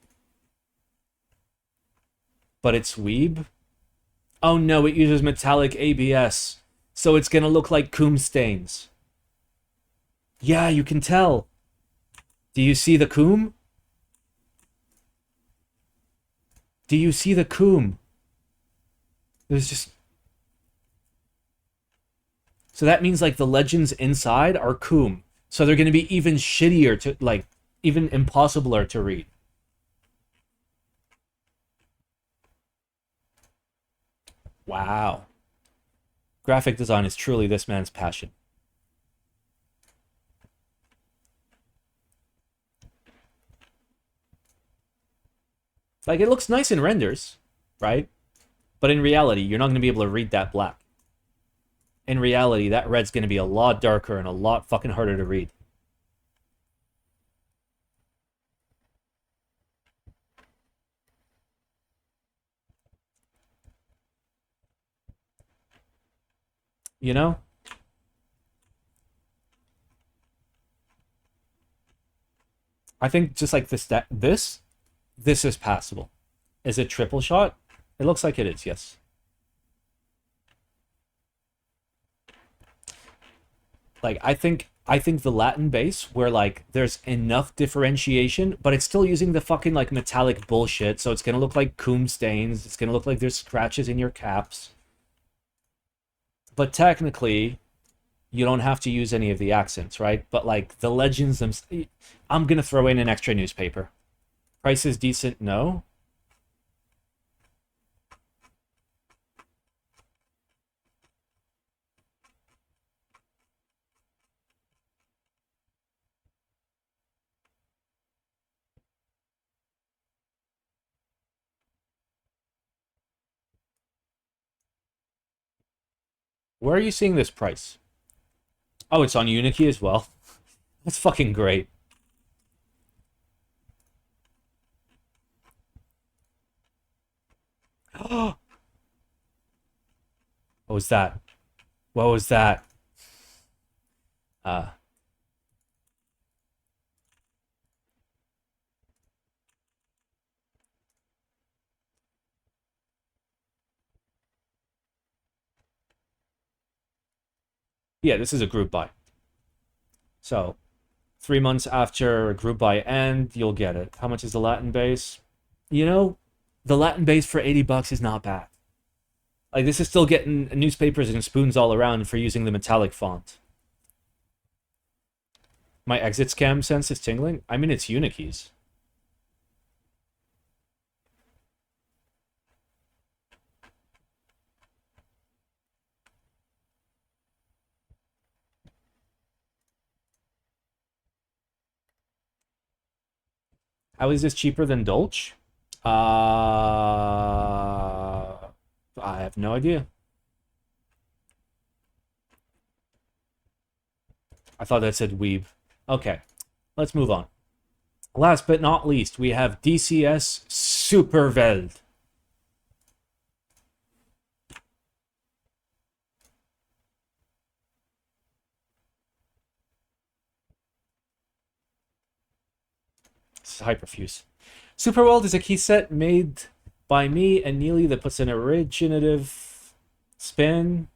But it's weeb? Oh no, it uses metallic ABS. So it's going to look like coom stains. Yeah, you can tell. Do you see the coom? Do you see the coom? There's just... So that means, like, the legends inside are coom. So they're going to be even shittier to, like, even impossibler to read. Wow. Graphic design is truly this man's passion. Like, it looks nice in renders, right? But in reality, you're not going to be able to read that black. In reality, that red's going to be a lot darker and a lot fucking harder to read. You know? I think just like this is passable. Is it triple shot? It looks like it is, yes. Like, I think the Latin base, where, like, there's enough differentiation, but it's still using the fucking, like, metallic bullshit, so it's gonna look like coom stains, it's gonna look like there's scratches in your caps. But technically, you don't have to use any of the accents, right? But, like, the legends themselves... I'm gonna throw in an extra newspaper. Price is decent? No. Where are you seeing this price? Oh, it's on Unikey as well. That's fucking great. What was that? What was that? Uh, Yeah, this is a group buy. So 3 months after a group buy end, you'll get it. How much is the Latin base? You know, the Latin base for $80 is not bad. Like, this is still getting newspapers and spoons all around for using the metallic font. My exit scam sense is tingling. I mean, it's Unikeys. How is this cheaper than Dolch? I have no idea. I thought that said weeb. Okay, let's move on. Last but not least, we have DCS Superweld. This is Hyperfuse. Superweld is a key set made by me and Neely that puts an originative spin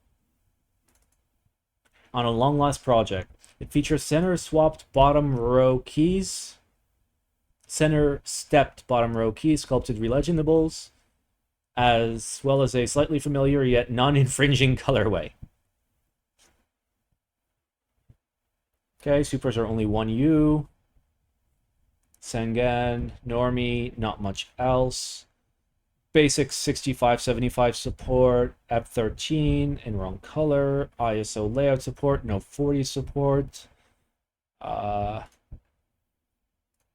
on a long-last project. It features center-swapped bottom row keys, center-stepped bottom row keys, sculpted relegendables, as well as a slightly familiar yet non-infringing colorway. Okay, supers are only 1U. Sengan, Normie, not much else. Basic 65-75 support, F13 in wrong color, ISO layout support, no 40 support.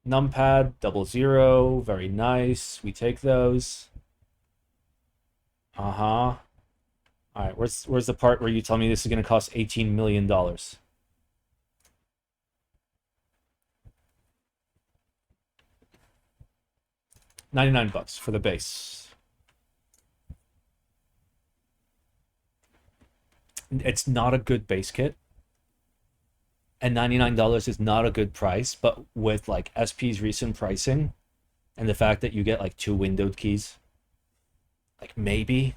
Numpad 00, very nice. We take those. All right, where's the part where you tell me this is going to cost $18 million? $99 for the base. It's not a good base kit, and $99 is not a good price, but with like SP's recent pricing and the fact that you get like 2 windowed keys, like maybe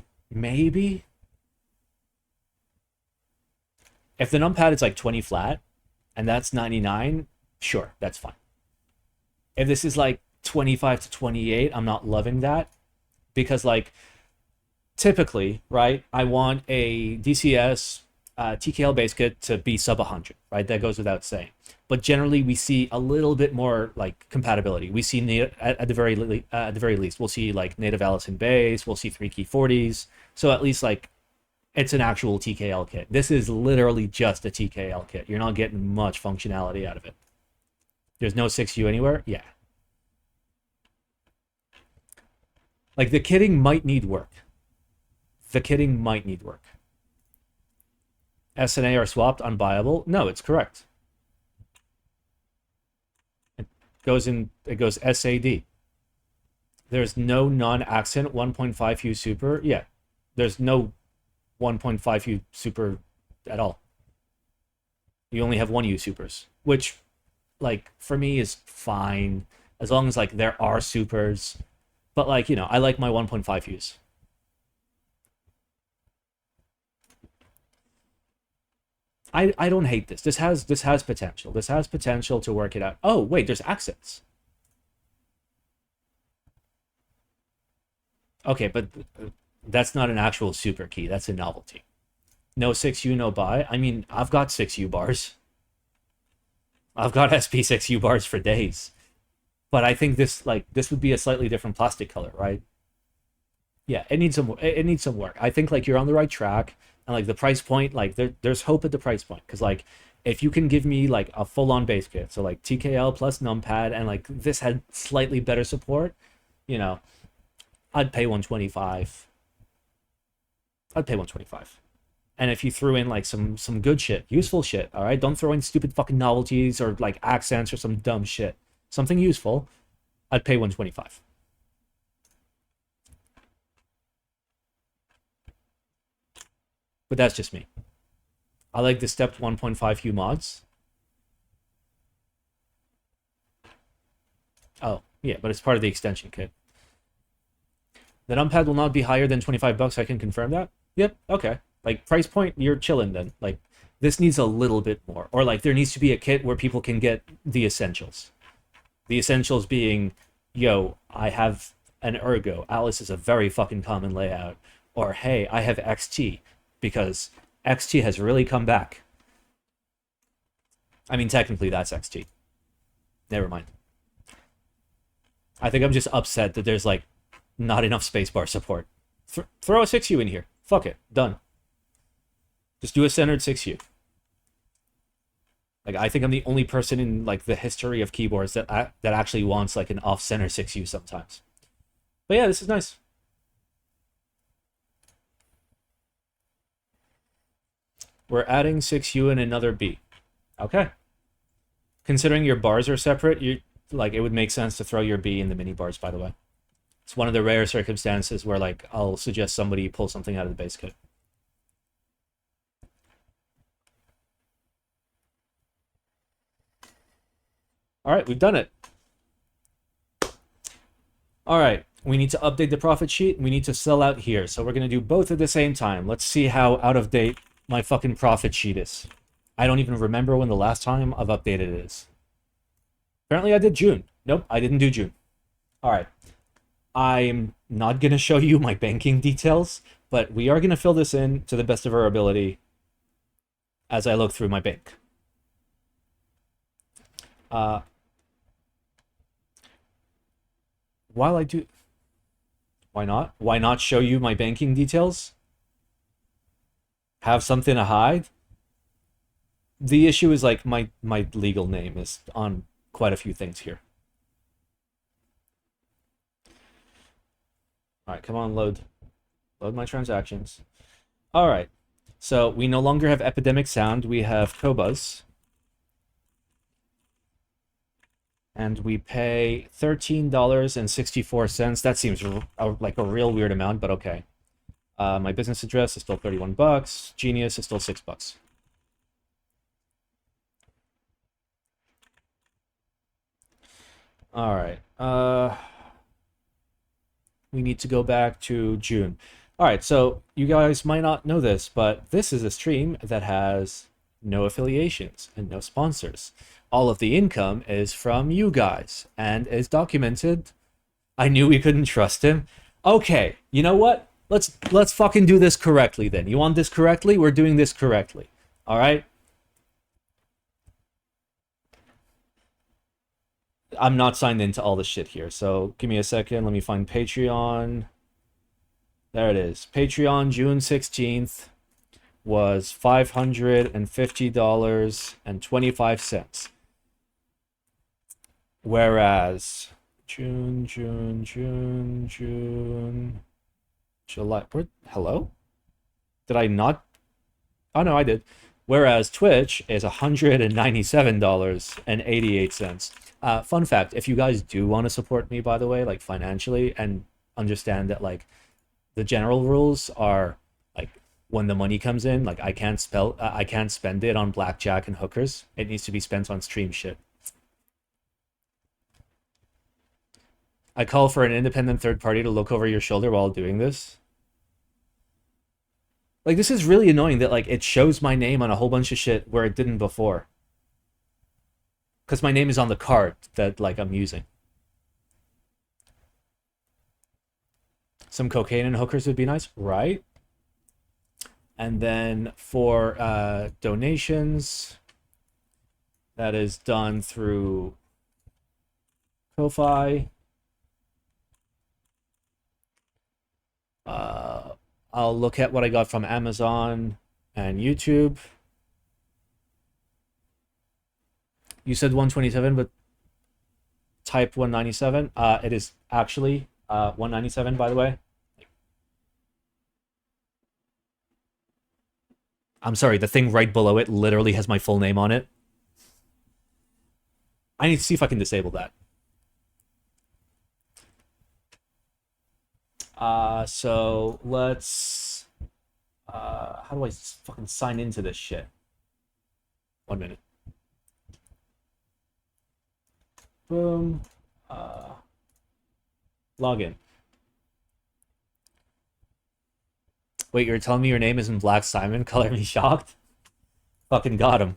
if the numpad is like 20 flat and that's 99, sure, that's fine. If this is like 25 to 28, I'm not loving that, because like typically, right, I want a DCS TKL base kit to be sub 100, right? That goes without saying. But generally, we see a little bit more like compatibility. We see at the very least, we'll see like native Allison base. We'll see 3-key 40s. So at least like it's an actual TKL kit. This is literally just a TKL kit. You're not getting much functionality out of it. There's no 6U anywhere. Yeah. Like, the kitting might need work. S and A are swapped, unbuyable. No, it's correct. It goes SAD. There's no non-accent 1.5U super. Yeah, there's no 1.5U super at all. You only have 1U supers, which, like, for me is fine as long as like there are supers. But like, you know, I like my 1.5Us. I don't hate this. This has potential. This has potential to work it out. Oh wait, there's accents. Okay, but that's not an actual super key. That's a novelty. No 6U, no buy. I mean, I've got 6U bars. I've got SP 6U bars for days. But I think this would be a slightly different plastic color, right? Yeah, it needs some work. I think like you're on the right track, and like the price point, like there's hope at the price point, because like if you can give me like a full-on base kit, so like TKL plus numpad, and like this had slightly better support, you know, I'd pay 125. I'd pay 125. And if you threw in like some good shit, useful shit, all right, don't throw in stupid fucking novelties or like accents or some dumb shit. Something useful, I'd pay 125. But that's just me. I like the stepped 1.5U mods. Oh, yeah, but it's part of the extension kit. The numpad will not be higher than $25. I can confirm that. Yep, okay. Like, price point, you're chilling then. Like, this needs a little bit more. Or, like, there needs to be a kit where people can get the essentials. The essentials being, yo, I have an Ergo. Alice is a very fucking common layout. Or, hey, I have XT, because XT has really come back. I mean, technically, that's XT. Never mind. I think I'm just upset that there's, like, not enough spacebar support. Throw a 6U in here. Fuck it. Done. Just do a centered 6U. Like, I think I'm the only person in, like, the history of keyboards that that actually wants, like, an off-center 6U sometimes. But yeah, this is nice. We're adding 6U and another B. Okay. Considering your bars are separate, like, it would make sense to throw your B in the mini bars, by the way. It's one of the rare circumstances where, like, I'll suggest somebody pull something out of the base kit. All right, we've done it. All right, we need to update the profit sheet. We need to sell out here. So we're going to do both at the same time. Let's see how out of date my fucking profit sheet is. I don't even remember when the last time I've updated it is. Apparently I did June. Nope, I didn't do June. All right. I'm not going to show you my banking details, but we are going to fill this in to the best of our ability as I look through my bank. While I do... Why not? Why not show you my banking details? Have something to hide? The issue is, like, my legal name is on quite a few things here. All right, come on, load my transactions. All right, so we no longer have Epidemic Sound. We have Cobuzz. And we pay $13.64. That seems like a real weird amount, but okay. My business address is still 31 bucks. Genius is still $6. All right. We need to go back to June. All right, so you guys might not know this, but this is a stream that has no affiliations and no sponsors. All of the income is from you guys and is documented. I knew we couldn't trust him. Okay, you know what? Let's fucking do this correctly then. You want this correctly? We're doing this correctly. All right? I'm not signed into all this shit here, so give me a second. Let me find Patreon. There it is. Patreon, June 16th was $550.25. Whereas June, July. Hello? Did I not? Oh, no, I did. Whereas Twitch is $197.88. Fun fact, if you guys do want to support me, by the way, like financially, and understand that, like, the general rules are, like, when the money comes in, like, I can't spend it on blackjack and hookers. It needs to be spent on stream shit. I call for an independent third party to look over your shoulder while doing this. Like, this is really annoying that, like, it shows my name on a whole bunch of shit where it didn't before. Because my name is on the card that, like, I'm using. Some cocaine and hookers would be nice, right? And then for donations, that is done through Ko-Fi. I'll look at what I got from Amazon and YouTube. You said 127, but type 197. It is actually 197, by the way. I'm sorry, the thing right below it literally has my full name on it. I need to see if I can disable that. So let's... how do I fucking sign into this shit? 1 minute. Boom. Login. Wait, you're telling me your name isn't Black Simon? Color me shocked. Fucking got him.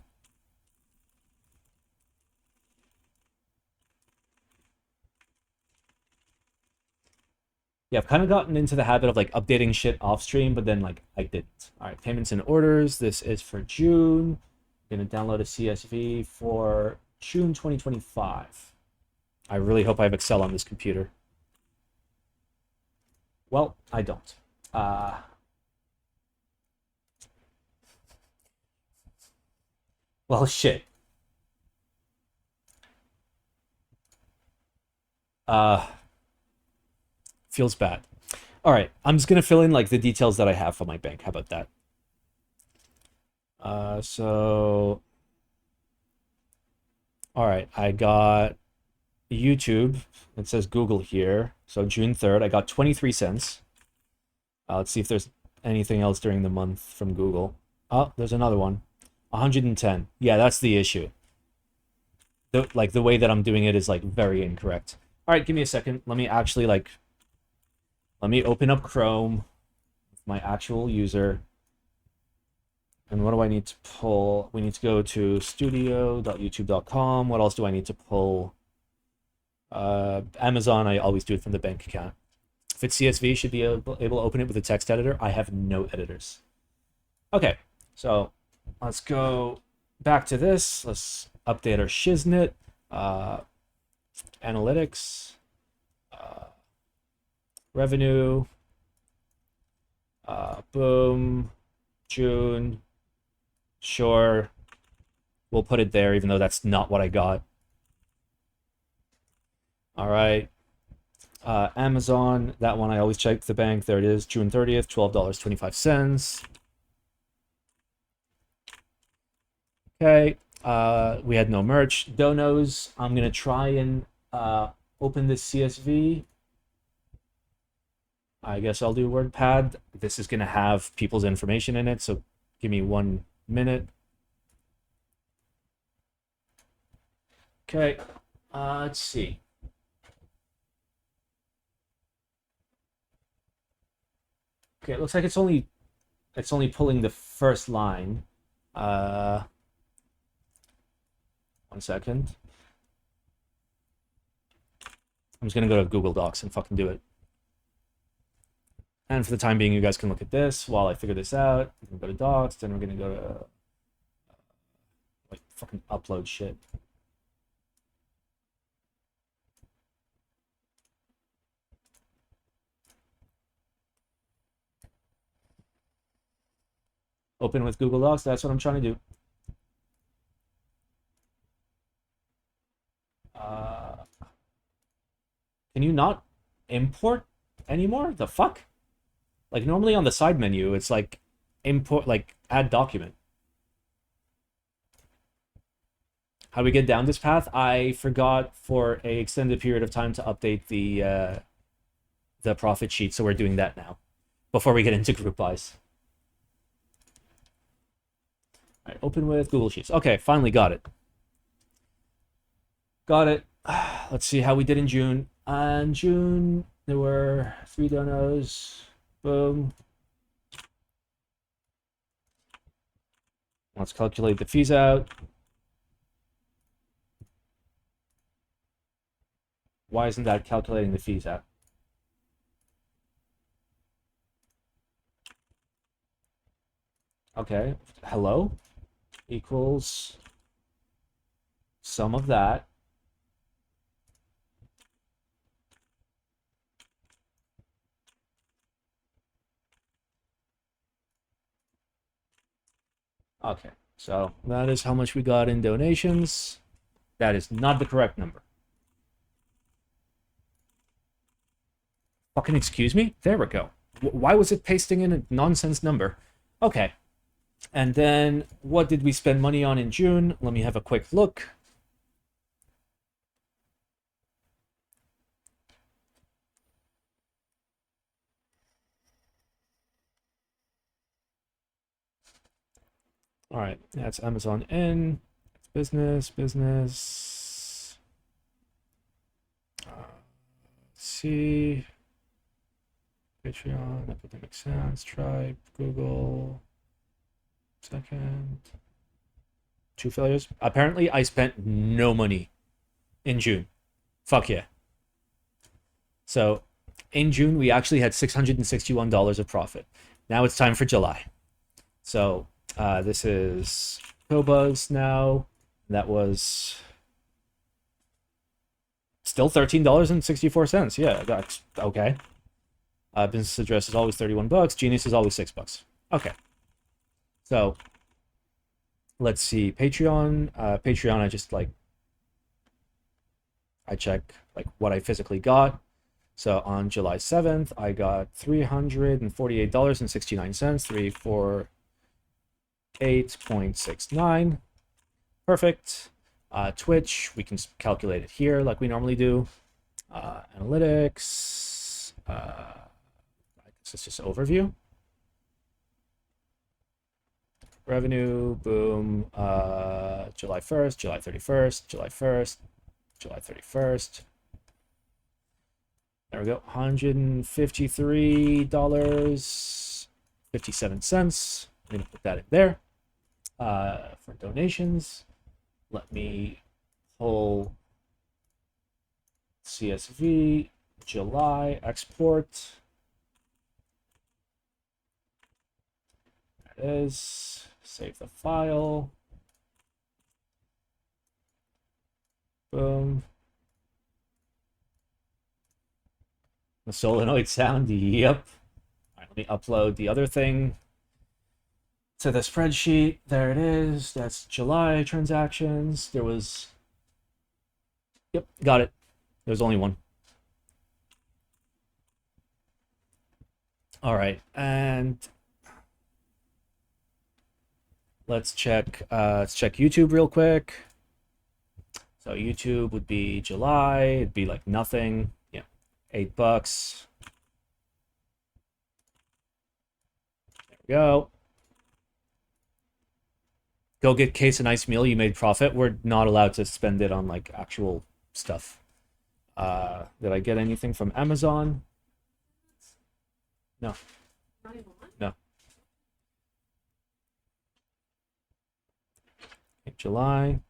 Yeah, I've kind of gotten into the habit of like updating shit off stream, but then like I didn't. All right, payments and orders. This is for June. I'm gonna download a CSV for June 2025. I really hope I have Excel on this computer. Well, I don't. Well, shit. Uh, Feels bad. All right, I'm just gonna fill in like the details that I have for my bank. How about that? So, all right, I got YouTube. It says Google here. So June 3rd, I got 23 cents. Let's see if there's anything else during the month from Google. Oh, there's another one. 110. Yeah, that's the issue. The way that I'm doing it is like very incorrect. All right, give me a second. Let me actually like let me open up Chrome with my actual user. And what do I need to pull? We need to go to studio.youtube.com. What else do I need to pull? Amazon, I always do it from the bank account. If it's CSV, should be able to open it with a text editor. I have no editors. Okay, so let's go back to this. Let's update our shiznit. Analytics. Revenue. Boom. June. Sure. We'll put it there, even though that's not what I got. All right. Amazon, that one I always check the bank. There it is, June 30th, $12.25. Okay. We had no merch. Donos, I'm gonna try and open this CSV. I guess I'll do WordPad. This is gonna have people's information in it, so give me 1 minute. Okay. Let's see. Okay, it looks like it's only pulling the first line. 1 second. I'm just gonna go to Google Docs and fucking do it. And for the time being, you guys can look at this while I figure this out. We can go to Docs, then we're gonna go to like fucking upload shit. Open with Google Docs. That's what I'm trying to do. Can you not import anymore? The fuck? Like normally on the side menu, it's like import, like add document. How do we get down this path? I forgot for a extended period of time to update the profit sheet, so we're doing that now before we get into group buys. All right, open with Google Sheets. Okay, finally got it. Got it. Let's see how we did in June. In June, there were 3 donos. Boom. Let's calculate the fees out. Why isn't that calculating the fees out? Okay, hello equals sum of that. Okay, so that is how much we got in donations. That is not the correct number. Fucking excuse me? There we go. Why was it pasting in a nonsense number? Okay. And then what did we spend money on in June? Let me have a quick look. All right, that's Amazon in. Business. Let's see. Patreon, Epidemic Sounds, Tribe, Google. Second. 2 failures. Apparently, I spent no money in June. Fuck yeah. So, in June, we actually had $661 of profit. Now it's time for July. So, this is Cobuzz now. That was still $13.64. Yeah, that's okay. Business address is always $31. Genius is always $6. Okay. So, let's see. Patreon. Patreon, I check like what I physically got. So on July 7th, I got $348.69, 348.69. Perfect. Twitch, we can calculate it here like we normally do. Analytics. I guess it's just overview. Revenue, boom. July 1st, July 31st, July 1st, July 31st. There we go. $153.57. I'm going to put that in there. For donations, let me pull CSV, July, export. There it is. Save the file. Boom. The solenoid sound, yep. All right, let me upload the other thing to the spreadsheet. There it is. That's July transactions. There was, yep, got it. There's only one. All right, and let's check YouTube real quick. So YouTube would be July. It'd be like nothing. Yeah, $8. There we go. Go get Case a nice meal. You made profit. We're not allowed to spend it on like actual stuff. Did I get anything from Amazon? No. No. Okay, July.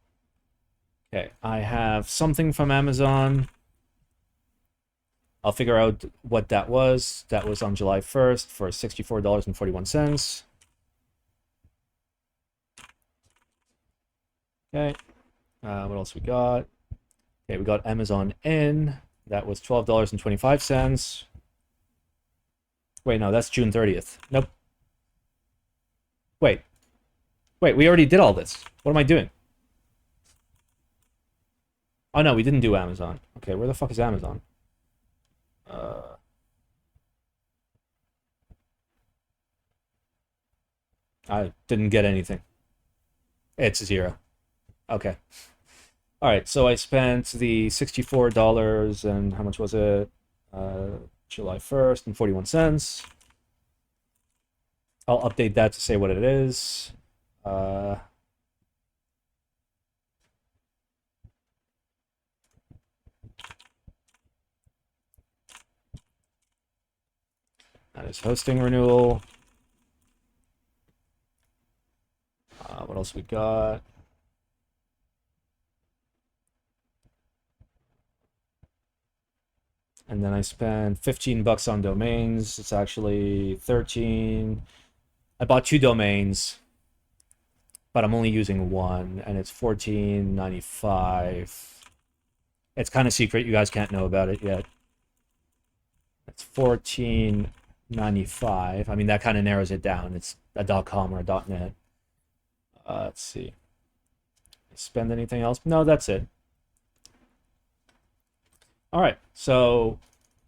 Okay, I have something from Amazon. I'll figure out what that was. That was on July 1st for $64.41. Okay. What else we got? Okay, we got Amazon in. That was $12.25. Wait, no, that's June 30th. Nope. Wait, we already did all this. What am I doing? Oh, no, we didn't do Amazon. Okay, where the fuck is Amazon? I didn't get anything. It's 0. Okay. All right, so I spent the $64 and how much was it? July 1st and 41 cents. I'll update that to say what it is. That is hosting renewal. What else we got? And then I spent $15 on domains. It's actually 13. I bought 2 domains, but I'm only using one, and it's $14.95. It's kind of secret. You guys can't know about it yet. It's $14.95. I mean, that kind of narrows it down. It's a .com or a .net. Let's see. Spend anything else? No, that's it. All right, so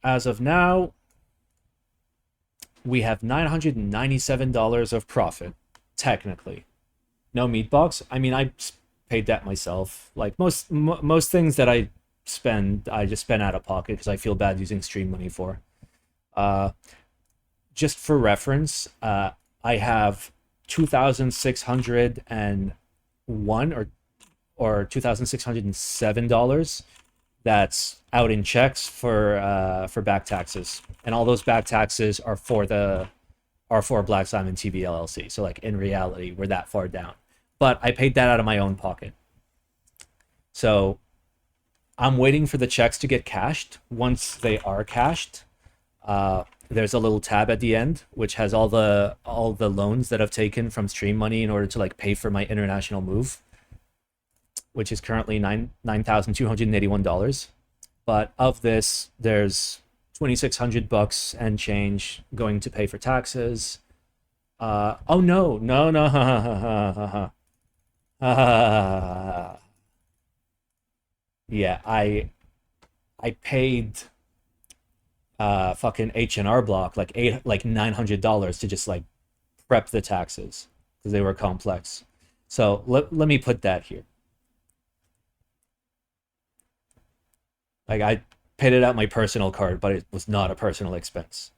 as of now, we have $997 of profit, technically. No meat box. I mean, I paid that myself. Like most things that I spend, I just spend out of pocket because I feel bad using stream money for. Just for reference, I have $2,601 or $2,607 that's out in checks for back taxes, and all those back taxes are for Black Simon TV LLC. So like in reality, we're that far down. But I paid that out of my own pocket. So I'm waiting for the checks to get cashed. Once they are cashed, there's a little tab at the end which has all the loans that I've taken from stream money in order to like pay for my international move, which is currently $9,281. But of this, there's $2,600 and change going to pay for taxes. Oh no, no, no. Yeah, I paid fucking H&R Block like $900 to just like prep the taxes because they were complex. So let me put that here. Like I paid it out my personal card, but it was not a personal expense.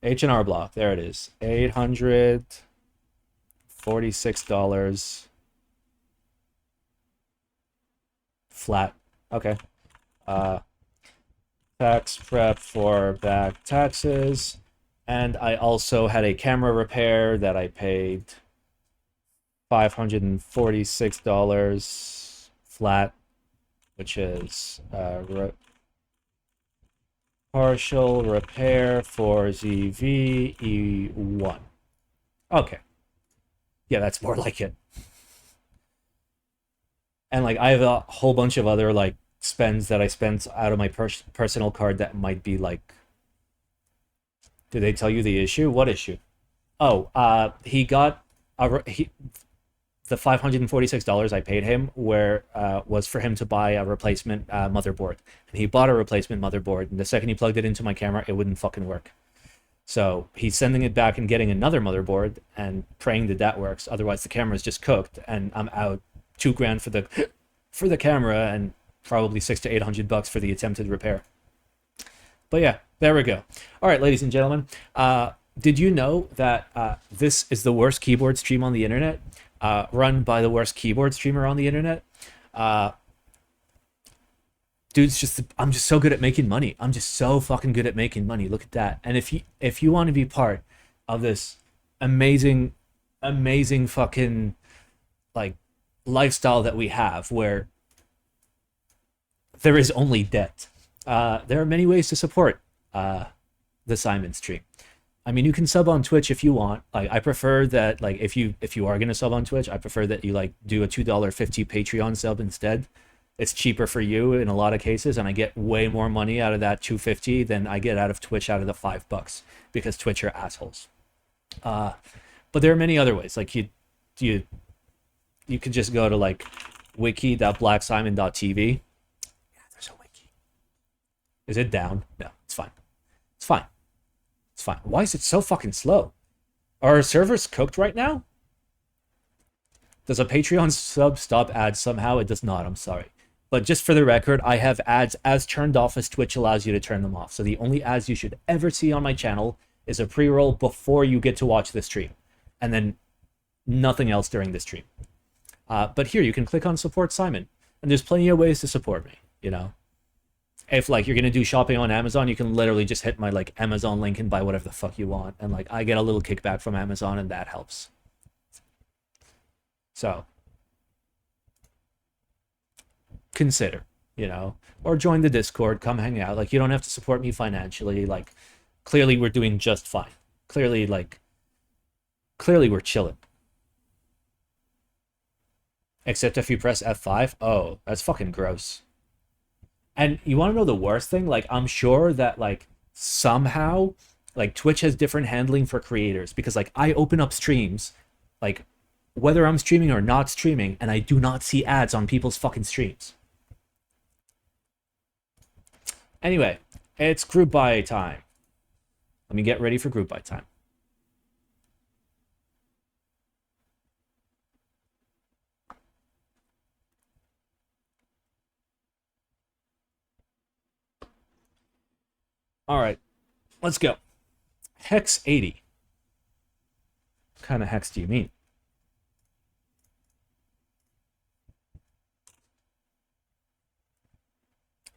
H&R Block, there it is. $846 flat. Okay. Tax prep for back taxes. And I also had a camera repair that I paid $546 flat, which is partial repair for ZV-E1. Okay. Yeah, that's more like it. And like I have a whole bunch of other like spends that I spent out of my personal card that might be like, did they tell you the issue? What issue? Oh, he got the $546 I paid him was for him to buy a replacement motherboard. And he bought a replacement motherboard, and the second he plugged it into my camera, it wouldn't fucking work. So he's sending it back and getting another motherboard and praying that that works. Otherwise, the camera's just cooked, and I'm out $2,000 for the camera and probably $600 to $800 for the attempted repair. But yeah, there we go. All right, ladies and gentlemen, did you know that this is the worst keyboard stream on the internet? Run by the worst keyboard streamer on the internet. Dude's I'm just so good at making money. I'm just so fucking good at making money. Look at that. And if you want to be part of this amazing fucking like lifestyle that we have where there is only debt, there are many ways to support the Simon stream. I mean, you can sub on Twitch if you want. Like, I prefer that, like, if you are gonna sub on Twitch, I prefer that you like do a $2.50 Patreon sub instead. It's cheaper for you in a lot of cases, and I get way more money out of that $2.50 than I get out of Twitch out of the $5 because Twitch are assholes. But there are many other ways. Like you could just go to like wiki.blacksimon.tv. Yeah, there's a wiki. Is it down? No, it's fine. It's fine. It's fine. Why is it so fucking slow? Are our servers cooked right now? Does a Patreon sub stop ads somehow? It does not, I'm sorry. But just for the record, I have ads as turned off as Twitch allows you to turn them off. So the only ads you should ever see on my channel is a pre-roll before you get to watch the stream. And then nothing else during the stream. But here, you can click on Support Simon. And there's plenty of ways to support me, you know? If like you're gonna do shopping on Amazon, you can literally just hit my like Amazon link and buy whatever the fuck you want, and like I get a little kickback from Amazon, and that helps. So consider, you know, or join the Discord, come hang out. Like, you don't have to support me financially. Like, clearly we're doing just fine. Clearly we're chilling. Except if you press F5, oh, that's fucking gross. And you want to know the worst thing? Like, I'm sure that, like, somehow, like, Twitch has different handling for creators. Because, like, I open up streams, like, whether I'm streaming or not streaming, and I do not see ads on people's fucking streams. Anyway, it's group buy time. Let me get ready for group buy time. All right, let's go. Hex 80. What kind of hex do you mean?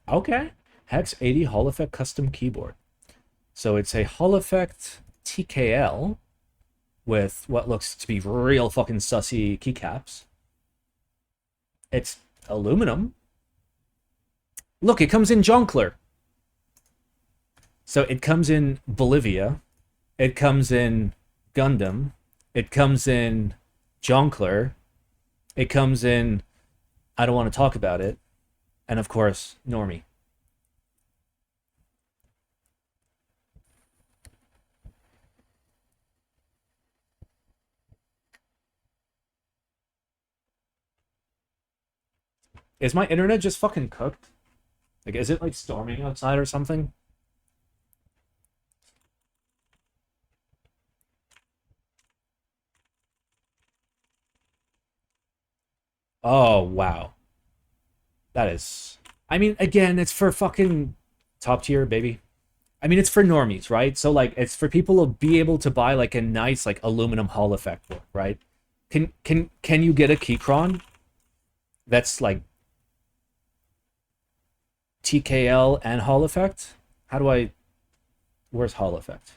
Okay. Hex 80 Hall Effect custom keyboard. So it's a Hall Effect TKL with what looks to be real fucking sussy keycaps. It's aluminum. Look, it comes in Jonkler. So it comes in Bolivia. It comes in Gundam. It comes in Jonkler. It comes in I don't want to talk about it. And of course, Normie. Is my internet just fucking cooked? Like, is it like storming outside or something? Oh, wow. That is... I mean, again, it's for fucking top tier, baby. I mean, it's for normies, right? So, like, it's for people to be able to buy, like, a nice, like, aluminum Hall Effect board, right? Can you get a Keychron that's, like, TKL and Hall Effect? How do I... Where's Hall Effect?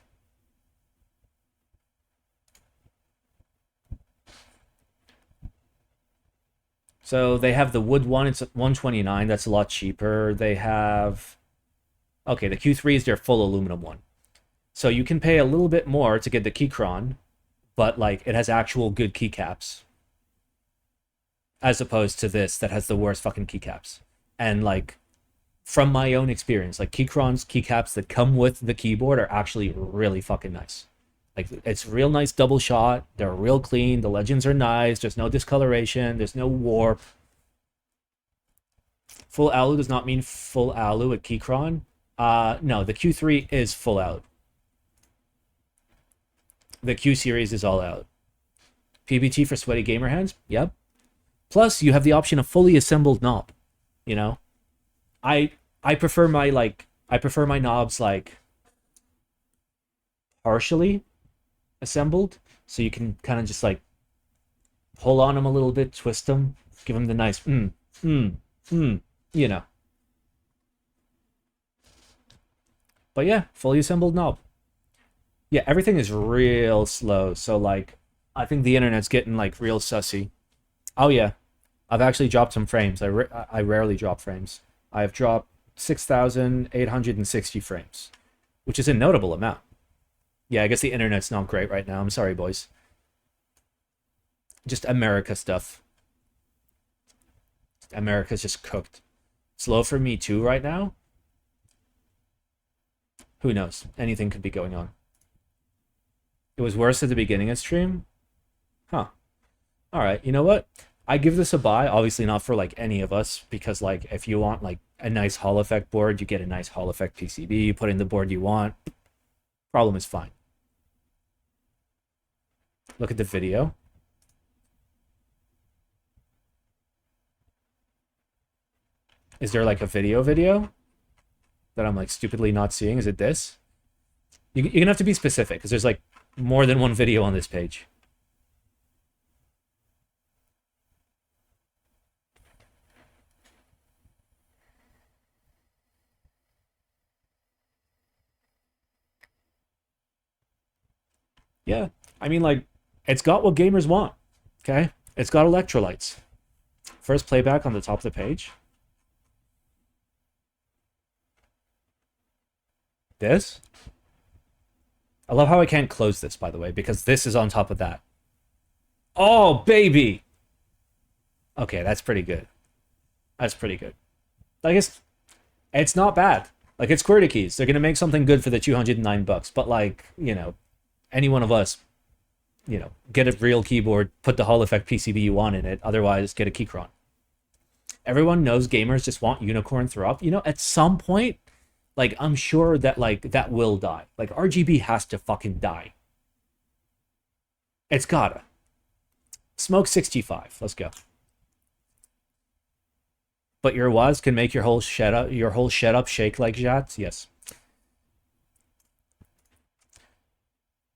So they have the wood one, it's 129, that's a lot cheaper. They have... Okay, the Q3 is their full aluminum one. So you can pay a little bit more to get the Keychron, but like it has actual good keycaps. As opposed to this that has the worst fucking keycaps. And like from my own experience, like Keychron's keycaps that come with the keyboard are actually really fucking nice. Like it's real nice double shot, they're real clean, the legends are nice, there's no discoloration, there's no warp. Full alu does not mean full alu at Keychron. No, the Q3 is full out. The Q series is all out. PBT for sweaty gamer hands? Yep. Plus, you have the option of fully assembled knob. You know, I prefer my knobs like partially assembled, so you can kind of just like pull on them a little bit, twist them, give them the nice you know. But yeah, fully assembled knob. Yeah, everything is real slow. So like, I think the internet's getting like real sussy. Oh yeah, I've actually dropped some frames. I rarely drop frames. I've dropped 6,860 frames, which is a notable amount. Yeah, I guess the internet's not great right now. I'm sorry, boys. Just America stuff. America's just cooked. Slow for me too right now. Who knows? Anything could be going on. It was worse at the beginning of stream? Huh. Alright, you know what? I give this a buy, obviously not for like any of us, because like if you want like a nice Hall Effect board, you get a nice Hall Effect PCB, you put in the board you want. Problem is fine. Look at the video. Is there like a video that I'm like stupidly not seeing? Is it this? You're gonna have to be specific because there's like more than one video on this page. Yeah, I mean like it's got what gamers want. Okay, it's got electrolytes. First playback on the top of the page. This. I love how I can't close this, by the way, because this is on top of that. Oh, baby! Okay, that's pretty good. That's pretty good. I guess it's not bad. Like, it's CandyKeys. They're going to make something good for the 209 bucks. But, like, you know, any one of us, you know, get a real keyboard, put the Hall Effect PCB you want in it. Otherwise, get a Keychron. Everyone knows gamers just want unicorn throw up. You know, at some point, like, I'm sure that, like, that will die. Like, RGB has to fucking die. It's gotta. Smoke 65. Let's go. But your was can make your whole shed up shake like that? Yes.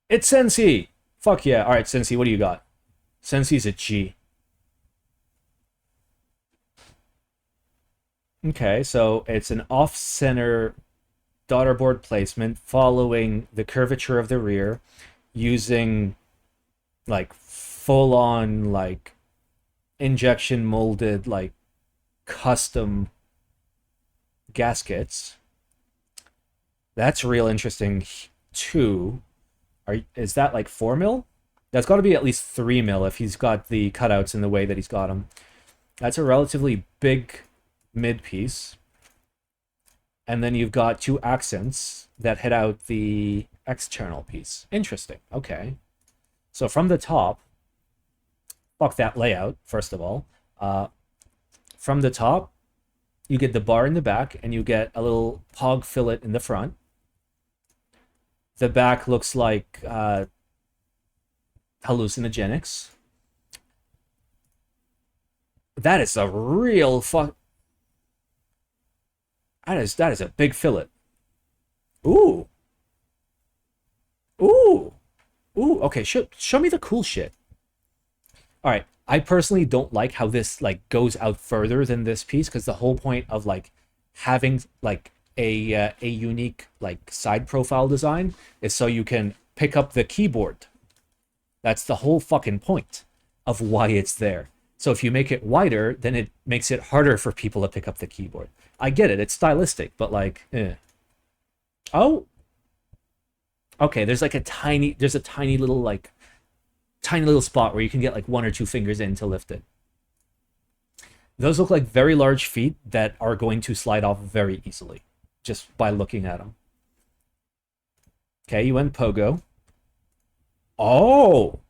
It's Sensi! Fuck yeah. Alright, Sensi, what do you got? Sensi's a G. Okay, so it's an off-center daughterboard placement following the curvature of the rear using like full-on like injection molded like custom gaskets. That's real interesting too. Is that like 4 mil? That's got to be at least 3 mil if he's got the cutouts in the way that he's got them. That's a relatively big mid piece. And then you've got 2 accents that hit out the external piece. Interesting. Okay. So from the top, fuck that layout, first of all. From the top, you get the bar in the back, and you get a little pog fillet in the front. The back looks like hallucinogenics. That is a real fuck. That is a big fillet. Ooh. Ooh. Ooh. Okay, show me the cool shit. All right. I personally don't like how this like goes out further than this piece, because the whole point of like having like a unique like side profile design is so you can pick up the keyboard. That's the whole fucking point of why it's there. So if you make it wider, then it makes it harder for people to pick up the keyboard. I get it, it's stylistic, but like, Oh, okay. There's a tiny little like tiny little spot where you can get like 1 or 2 fingers in to lift it. Those look like very large feet that are going to slide off very easily just by looking at them. Okay, you went pogo. Oh!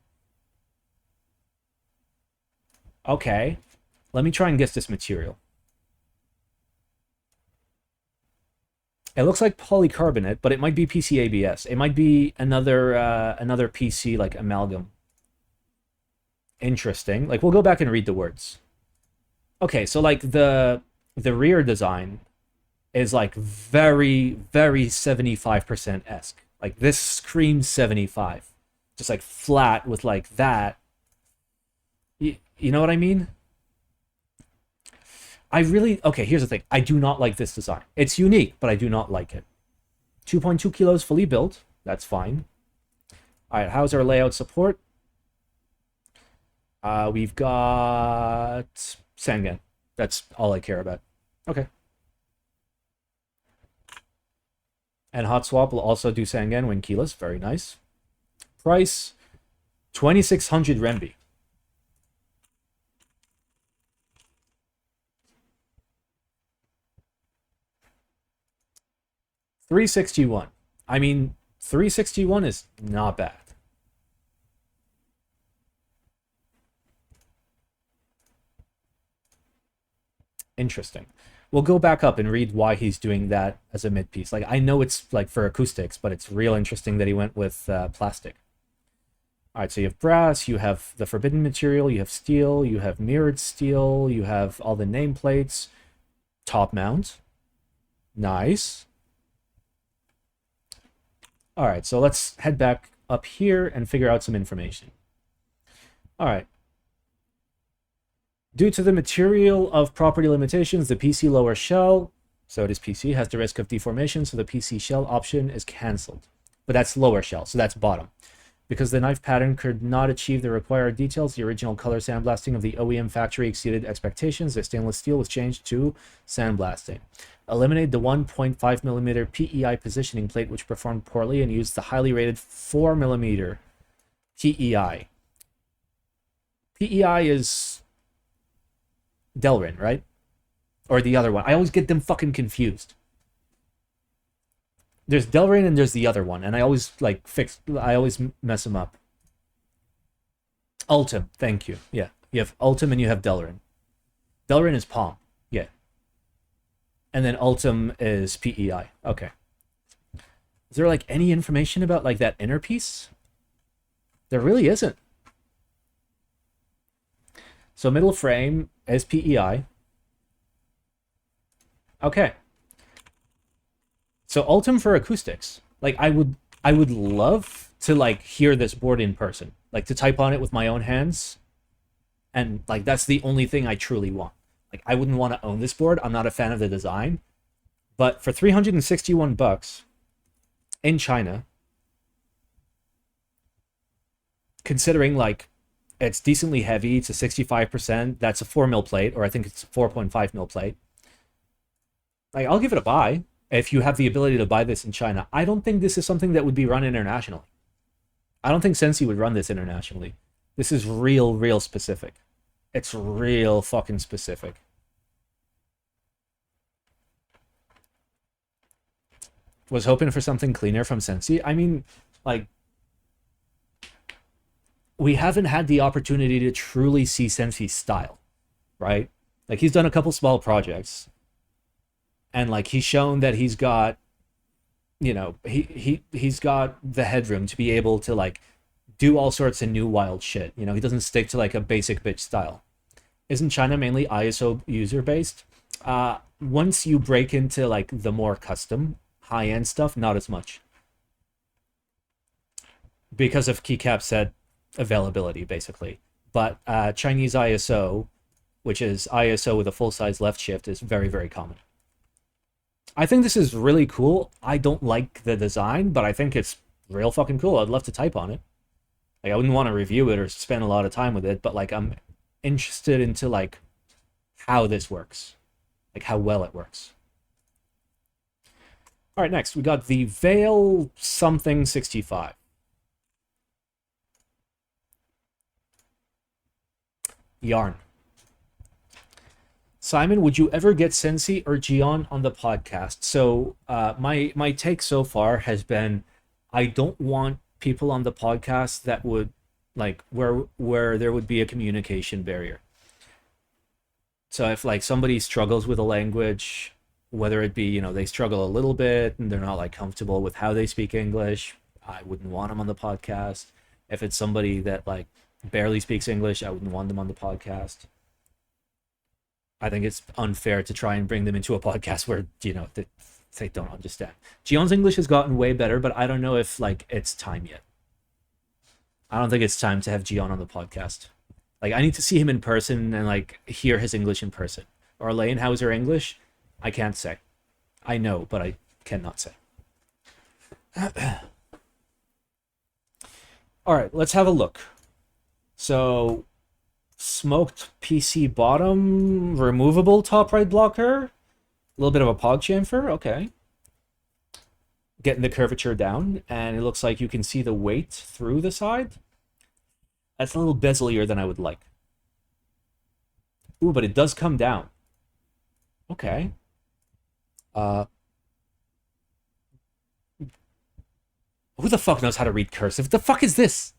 Okay. Let me try and guess this material. It looks like polycarbonate, but it might be PC-ABS. It might be another PC like amalgam. Interesting. Like, we'll go back and read the words. Okay, so like the rear design is like very, very 75% esque. Like this screams 75. Just like flat with like that. You know what I mean? Okay, here's the thing. I do not like this design. It's unique, but I do not like it. 2.2 kilos fully built. That's fine. All right, how's our layout support? We've got Sangan. That's all I care about. Okay. And hot swap will also do Sangan when keyless. Very nice. Price 2,600 renbi. $361. I mean, $361 is not bad. Interesting. We'll go back up and read why he's doing that as a mid piece. Like, I know it's like for acoustics, but it's real interesting that he went with plastic. All right, so you have brass, you have the forbidden material, you have steel, you have mirrored steel, you have all the nameplates, top mount. Nice. All right, so let's head back up here and figure out some information. All right. Due to the material of property limitations, the PC lower shell, so it is PC, has the risk of deformation, so the PC shell option is cancelled. But that's lower shell, so that's bottom. Because the knife pattern could not achieve the required details, the original color sandblasting of the OEM factory exceeded expectations. The stainless steel was changed to sandblasting. Eliminate the 1.5mm PEI positioning plate, which performed poorly, and used the highly rated 4mm PEI. PEI is Delrin, right? Or the other one. I always get them fucking confused. There's Delrin and there's the other one, and I always I always mess them up. Ultim, thank you. Yeah, you have Ultim and you have Delrin. Delrin is Palm, yeah. And then Ultim is PEI. Okay. Is there like any information about like that inner piece? There really isn't. So middle frame is PEI. Okay. So Ultim for acoustics. Like I would love to like hear this board in person. Like to type on it with my own hands. And like that's the only thing I truly want. Like, I wouldn't want to own this board. I'm not a fan of the design. But for 361 bucks in China, considering like it's decently heavy, it's a 65%, that's a 4 mil plate, or I think it's a 4.5 mil plate. Like, I'll give it a buy if you have the ability to buy this in China. I don't think this is something that would be run internationally. I don't think Sensei would run this internationally. This is real specific. It's real fucking specific. Was hoping for something cleaner from Sensei. I mean, like, we haven't had the opportunity to truly see Sensei's style, right? Like, he's done a couple small projects, and like he's shown that he's got, you know, he's got the headroom to be able to like do all sorts of new wild shit. You know, he doesn't stick to like a basic bitch style. Isn't China mainly ISO user based? Once you break into like the more custom high end stuff, not as much, because of keycap set availability basically. But Chinese ISO, which is ISO with a full size left shift, is very common. I think this is really cool. I don't like the design, but I think it's real fucking cool. I'd love to type on it. Like, I wouldn't want to review it or spend a lot of time with it, but like I'm interested into like how this works, like how well it works. All right, next we got the Veil something 65. Yarn. Simon, would you ever get Sensei or Gion on the podcast? So my take so far has been, I don't want people on the podcast that would like where there would be a communication barrier. So if like somebody struggles with a language, whether it be, you know, they struggle a little bit and they're not like comfortable with how they speak English, I wouldn't want them on the podcast. If it's somebody that like barely speaks English, I wouldn't want them on the podcast. I think it's unfair to try and bring them into a podcast where, you know, they don't understand. Gion's English has gotten way better, but I don't know if like it's time yet. I don't think it's time to have Gion on the podcast. Like, I need to see him in person and like hear his English in person. Or Elaine, how's her English? I can't say. I know, but I cannot say. All right, let's have a look. So, smoked PC bottom, removable top right blocker, a little bit of a pog chamfer, okay. Getting the curvature down, and it looks like you can see the weight through the side. That's a little bezelier than I would like. Ooh, but it does come down. Okay. Who the fuck knows how to read cursive? The fuck is this?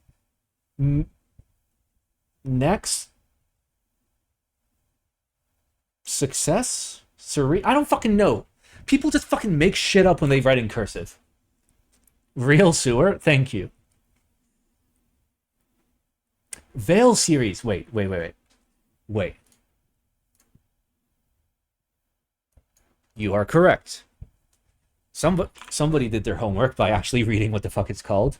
Next. Success? Serene? I don't fucking know. People just fucking make shit up when they write in cursive. Real sewer? Thank you. Veil series. Wait. You are correct. Somebody did their homework by actually reading what the fuck it's called.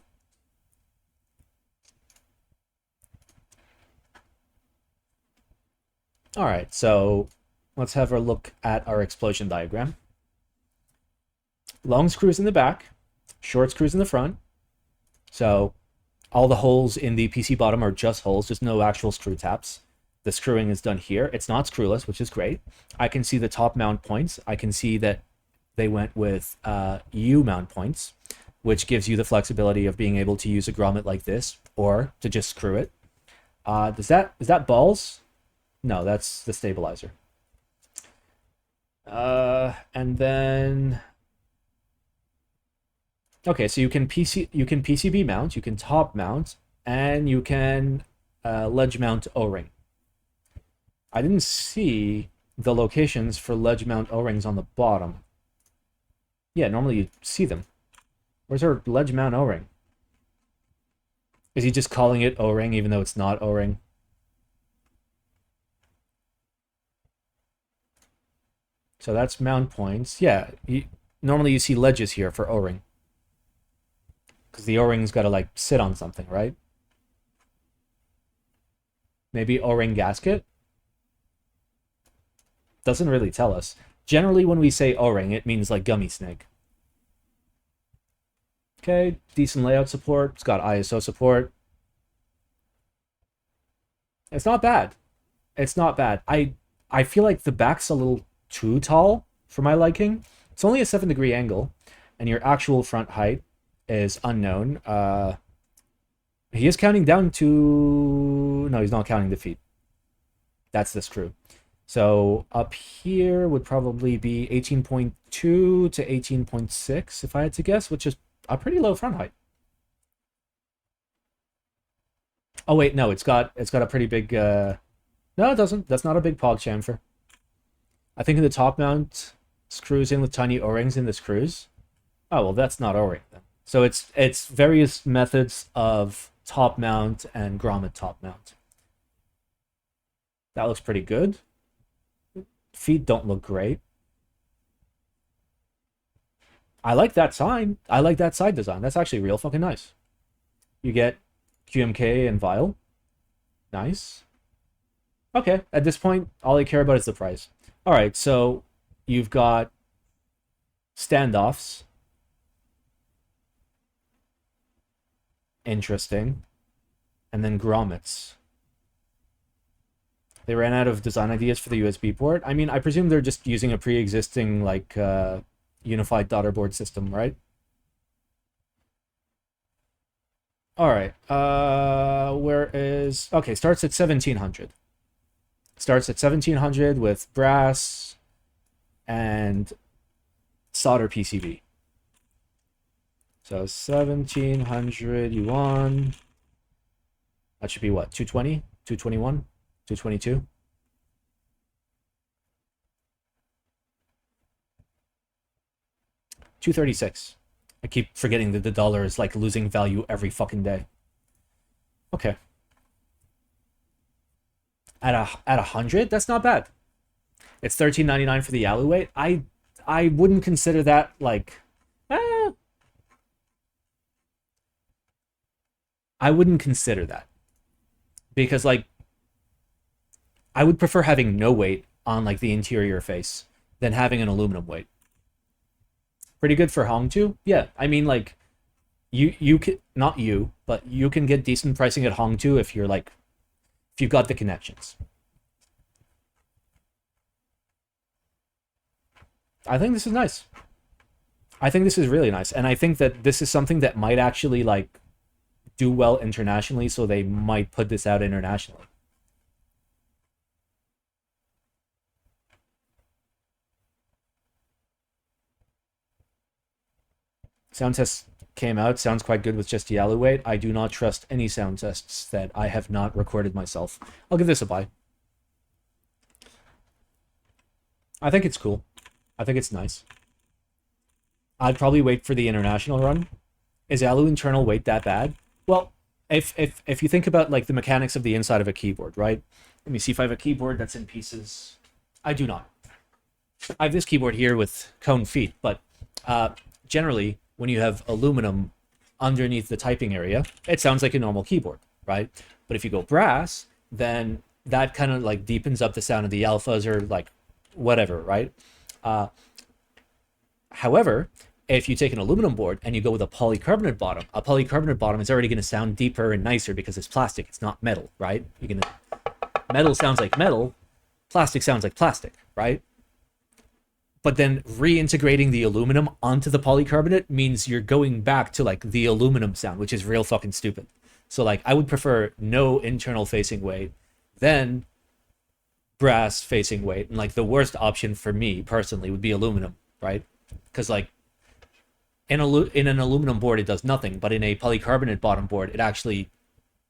All right, so let's have a look at our explosion diagram. Long screws in the back, short screws in the front. So all the holes in the PC bottom are just holes, just no actual screw taps. The screwing is done here. It's not screwless, which is great. I can see the top mount points. I can see that they went with U mount points, which gives you the flexibility of being able to use a grommet like this, or to just screw it. Is that balls? No, that's the stabilizer. And then, okay, so you can PCB mount, you can top mount, and you can ledge mount O-ring. I didn't see the locations for ledge mount O-rings on the bottom. Yeah, normally you see them. Where's our ledge mount O-ring? Is he just calling it O-ring even though it's not O-ring? So that's mount points. Yeah, normally you see ledges here for O-ring. Because the O-ring's got to like sit on something, right? Maybe O-ring gasket? doesn't really tell us. Generally, when we say O-ring, it means like gummy snake. Okay, decent layout support. It's got ISO support. It's not bad. It's not bad. I feel like the back's a little too tall for my liking. It's only a 7-degree angle, and your actual front height is unknown. He is counting down to... No, he's not counting the feet. That's the screw. So up here would probably be 18.2 to 18.6, if I had to guess, which is a pretty low front height. Oh wait, no, it's got a pretty big... No, it doesn't. That's not a big pog chamfer. I think in the top mount screws in with tiny O-rings in the screws. Oh, well, that's not O-ring then. So it's various methods of top mount and grommet top mount. That looks pretty good. Feet don't look great. I like that sign. I like that side design. That's actually real fucking nice. You get GMK and Vial. Nice. Okay, at this point, all I care about is the price. All right, so you've got standoffs. Interesting. And then grommets. They ran out of design ideas for the USB port. I mean, I presume they're just using a pre-existing, like, unified daughterboard system, right? All right. Where is... Okay, starts at 1700. Starts at 1700 with brass and solder PCB. So 1700 yuan. That should be what? 220? 221? 222? $236. I keep forgetting that the dollar is like losing value every fucking day. Okay. At 100, that's not bad. It's $13.99 for the alloy weight. I wouldn't consider that like I wouldn't consider that. Because like I would prefer having no weight on like the interior face than having an aluminum weight. Pretty good for Hongtu. Yeah, I mean like you can, not you, but you can get decent pricing at Hongtu if you're like if you've got the connections. I think this is nice. I think this is really nice. And I think that this is something that might actually like do well internationally, so they might put this out internationally. Sound test came out. Sounds quite good with just the alloy weight. I do not trust any sound tests that I have not recorded myself. I'll give this a buy. I think it's cool. I think it's nice. I'd probably wait for the international run. Is alloy internal weight that bad? Well, if you think about like the mechanics of the inside of a keyboard, right? Let me see if I have a keyboard that's in pieces. I do not. I have this keyboard here with cone feet, but generally, when you have aluminum underneath the typing area, it sounds like a normal keyboard, right? But if you go brass, then that kind of like deepens up the sound of the alphas or like whatever, right? However, if you take an aluminum board and you go with a polycarbonate bottom is already going to sound deeper and nicer because it's plastic. It's not metal, right? Metal sounds like metal. Plastic sounds like plastic, right? But then reintegrating the aluminum onto the polycarbonate means you're going back to like the aluminum sound, which is real fucking stupid. So like I would prefer no internal facing weight than brass facing weight. And like the worst option for me personally would be aluminum, right? Because like in an aluminum board, it does nothing. But in a polycarbonate bottom board, it actually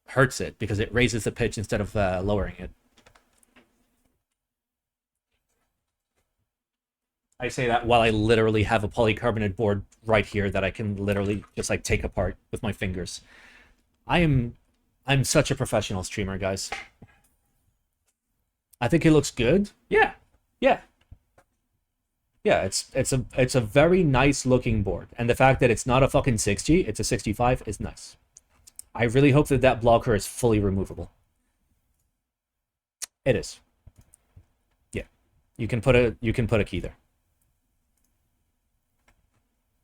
hurts it because it raises the pitch instead of lowering it. I say that while I literally have a polycarbonate board right here that I can literally just like take apart with my fingers. I'm such a professional streamer, guys. I think it looks good. Yeah. Yeah. Yeah, it's a very nice looking board. And the fact that it's not a fucking 60, it's a 65 is nice. I really hope that that blocker is fully removable. It is. Yeah. You can put a key there.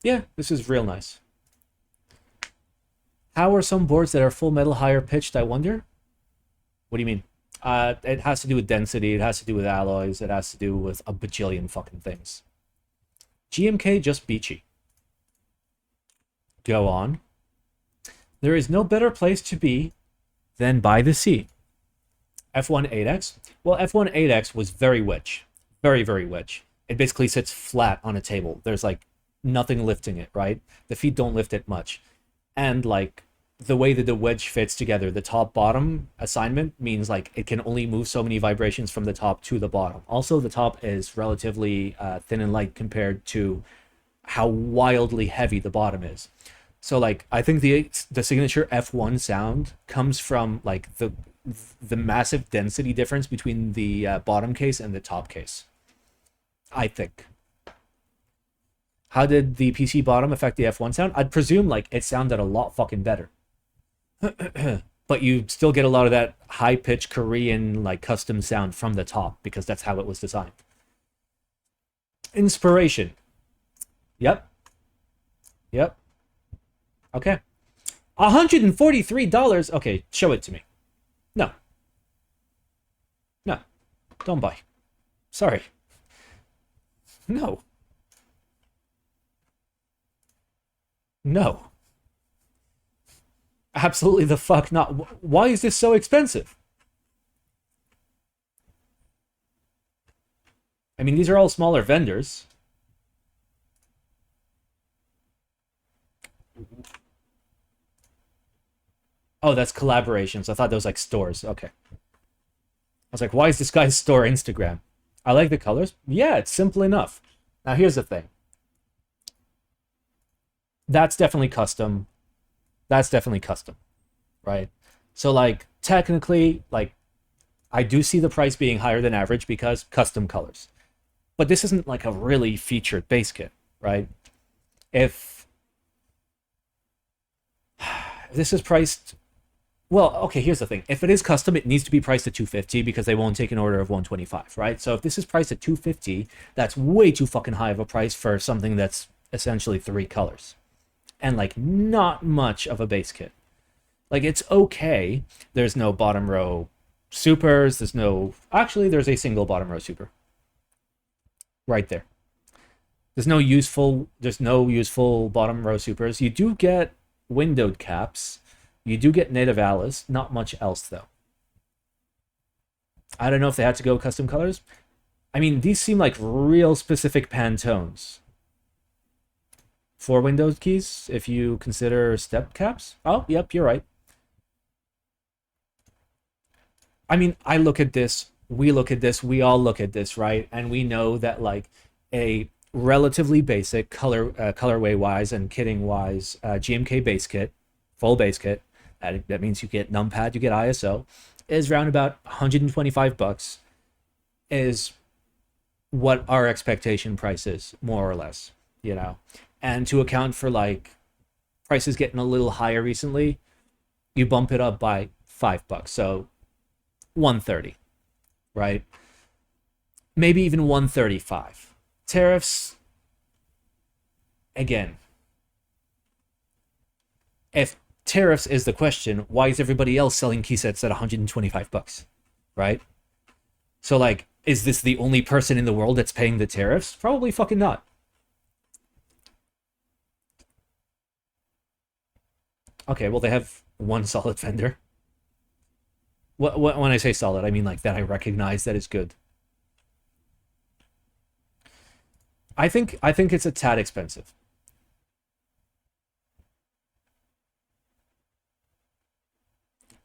Yeah, this is real nice. How are some boards that are full metal higher pitched, I wonder? What do you mean? It has to do with density, it has to do with alloys, it has to do with a bajillion fucking things. GMK Just Beachy. Go on. There is no better place to be than by the sea. F1 8X? Well, F1 8X was very wedge. Very, very wedge. It basically sits flat on a table. There's like nothing lifting it, right? The feet don't lift it much. And like the way that the wedge fits together, the top bottom assignment means like it can only move so many vibrations from the top to the bottom. Also, the top is relatively thin and light compared to how wildly heavy the bottom is. So like I think the signature F1 sound comes from like the massive density difference between the bottom case and the top case. I think. How did the PC bottom affect the F1 sound? I'd presume like it sounded a lot fucking better. But you still get a lot of that high-pitched Korean like custom sound from the top because that's how it was designed. Inspiration. Yep. Yep. Okay. $143. Okay, show it to me. No. No. Don't buy. Sorry. No. No. Absolutely the fuck not. Why is this so expensive? I mean, these are all smaller vendors. Oh, that's collaborations. I thought those like stores. Okay. I was like, why is this guy's store Instagram? I like the colors. Yeah, it's simple enough. Now, here's the thing. That's definitely custom. That's definitely custom, right? So, like, technically, like, I do see the price being higher than average because custom colors. But this isn't like a really featured base kit, right? If this is priced, well, okay, here's the thing. If it is custom, it needs to be priced at 250 because they won't take an order of 125, right? So if this is priced at 250, that's way too fucking high of a price for something that's essentially 3 colors. And like not much of a base kit. Like it's okay. There's no bottom row supers. There's a single bottom row super. Right there. There's no useful bottom row supers. You do get windowed caps. You do get native Alice. Not much else though. I don't know if they had to go custom colors. I mean, these seem like real specific Pantones. 4 Windows keys, if you consider step caps. Oh, yep, you're right. I mean, I look at this, we look at this, we all look at this, right? And we know that like a relatively basic colorway wise and kitting wise GMK base kit, full base kit, that means you get numpad, you get ISO, is around about 125 bucks, is what our expectation price is, more or less, you know. And to account for like prices getting a little higher recently, you bump it up by $5. So 130, right? Maybe even 135. Tariffs, again, if tariffs is the question, why is everybody else selling key sets at 125 bucks, right? So like, is this the only person in the world that's paying the tariffs? Probably fucking not. Okay, well, they have one solid vendor. When I say solid, I mean like that I recognize that is good. I think it's a tad expensive.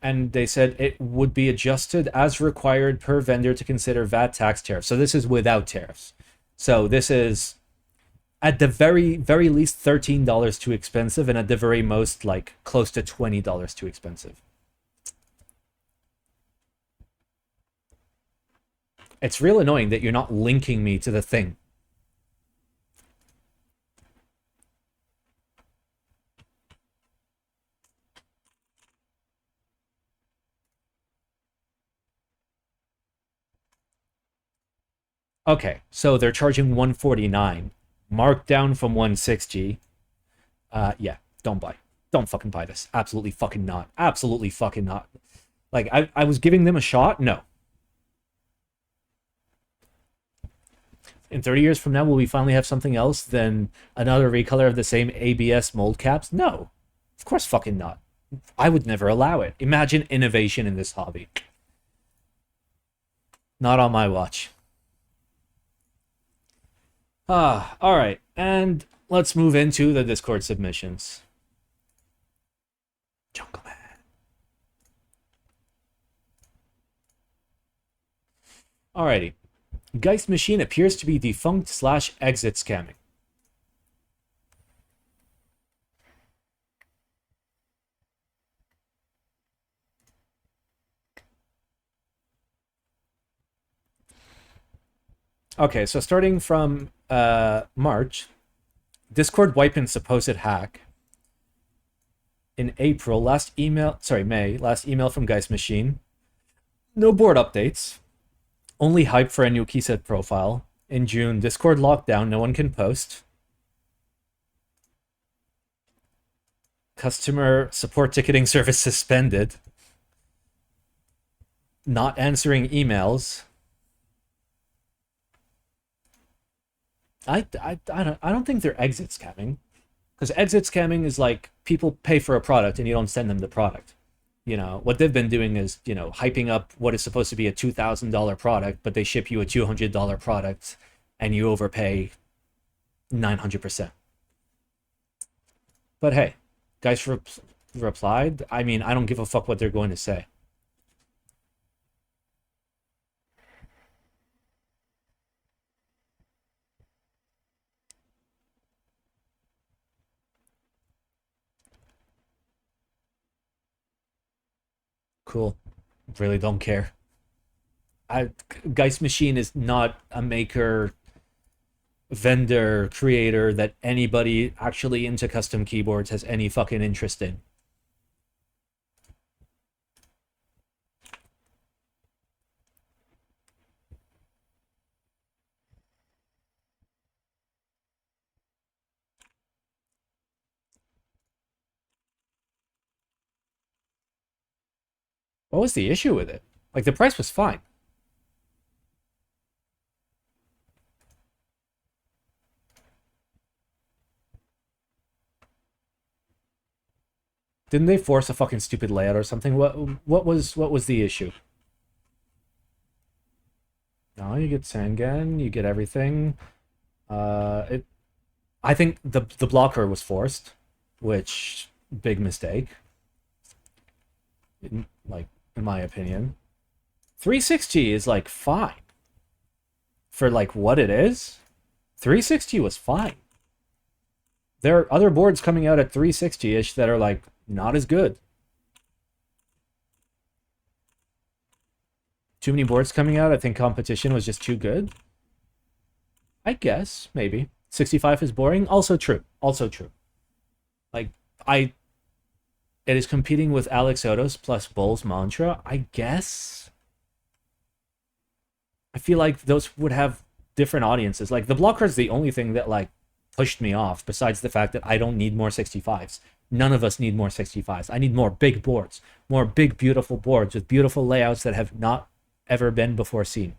And they said it would be adjusted as required per vendor to consider VAT tax tariffs. So this is without tariffs. So this is at the very least $13 too expensive, and at the very most like close to $20 too expensive. It's real annoying that you're not linking me to the thing. Okay, so they're charging 149, marked down from 160. Yeah, don't buy. Don't fucking buy this. Absolutely fucking not. Absolutely fucking not. Like, I was giving them a shot. No. In 30 years from now, will we finally have something else than another recolor of the same ABS mold caps? No. Of course fucking not. I would never allow it. Imagine innovation in this hobby. Not on my watch. Alright. And let's move into the Discord submissions. Jungle Man. Alrighty. Geistmaschine appears to be defunct / exit scamming. Okay, so starting from March, Discord wiping supposed hack. In April, May, last email from Geistmaschine. No board updates. Only hype for a new keyset profile. In June, Discord lockdown, no one can post. Customer support ticketing service suspended. Not answering emails. I don't think they're exit scamming, because exit scamming is like people pay for a product and you don't send them the product. You know what they've been doing is, you know, hyping up what is supposed to be a $2,000 product, but they ship you a $200 product and you overpay 900%. But hey, guys replied. I mean, I don't give a fuck what they're going to say. Cool. Really don't care. Geistmaschine is not a maker, vendor, creator that anybody actually into custom keyboards has any fucking interest in. What was the issue with it? Like, the price was fine. Didn't they force a fucking stupid layout or something? What was the issue? No, you get Sangan, you get everything. I think the blocker was forced, which big mistake. Like, in my opinion. 360 is like fine. For like what it is, 360 was fine. There are other boards coming out at 360-ish that are like not as good. Too many boards coming out. I think competition was just too good. I guess, maybe. 65 is boring. Also true. Also true. Like, it is competing with Alex Otos plus Bull's Mantra, I guess. I feel like those would have different audiences. Like, the blocker is the only thing that, like, pushed me off, besides the fact that I don't need more 65s. None of us need more 65s. I need more big boards. More big, beautiful boards with beautiful layouts that have not ever been before seen.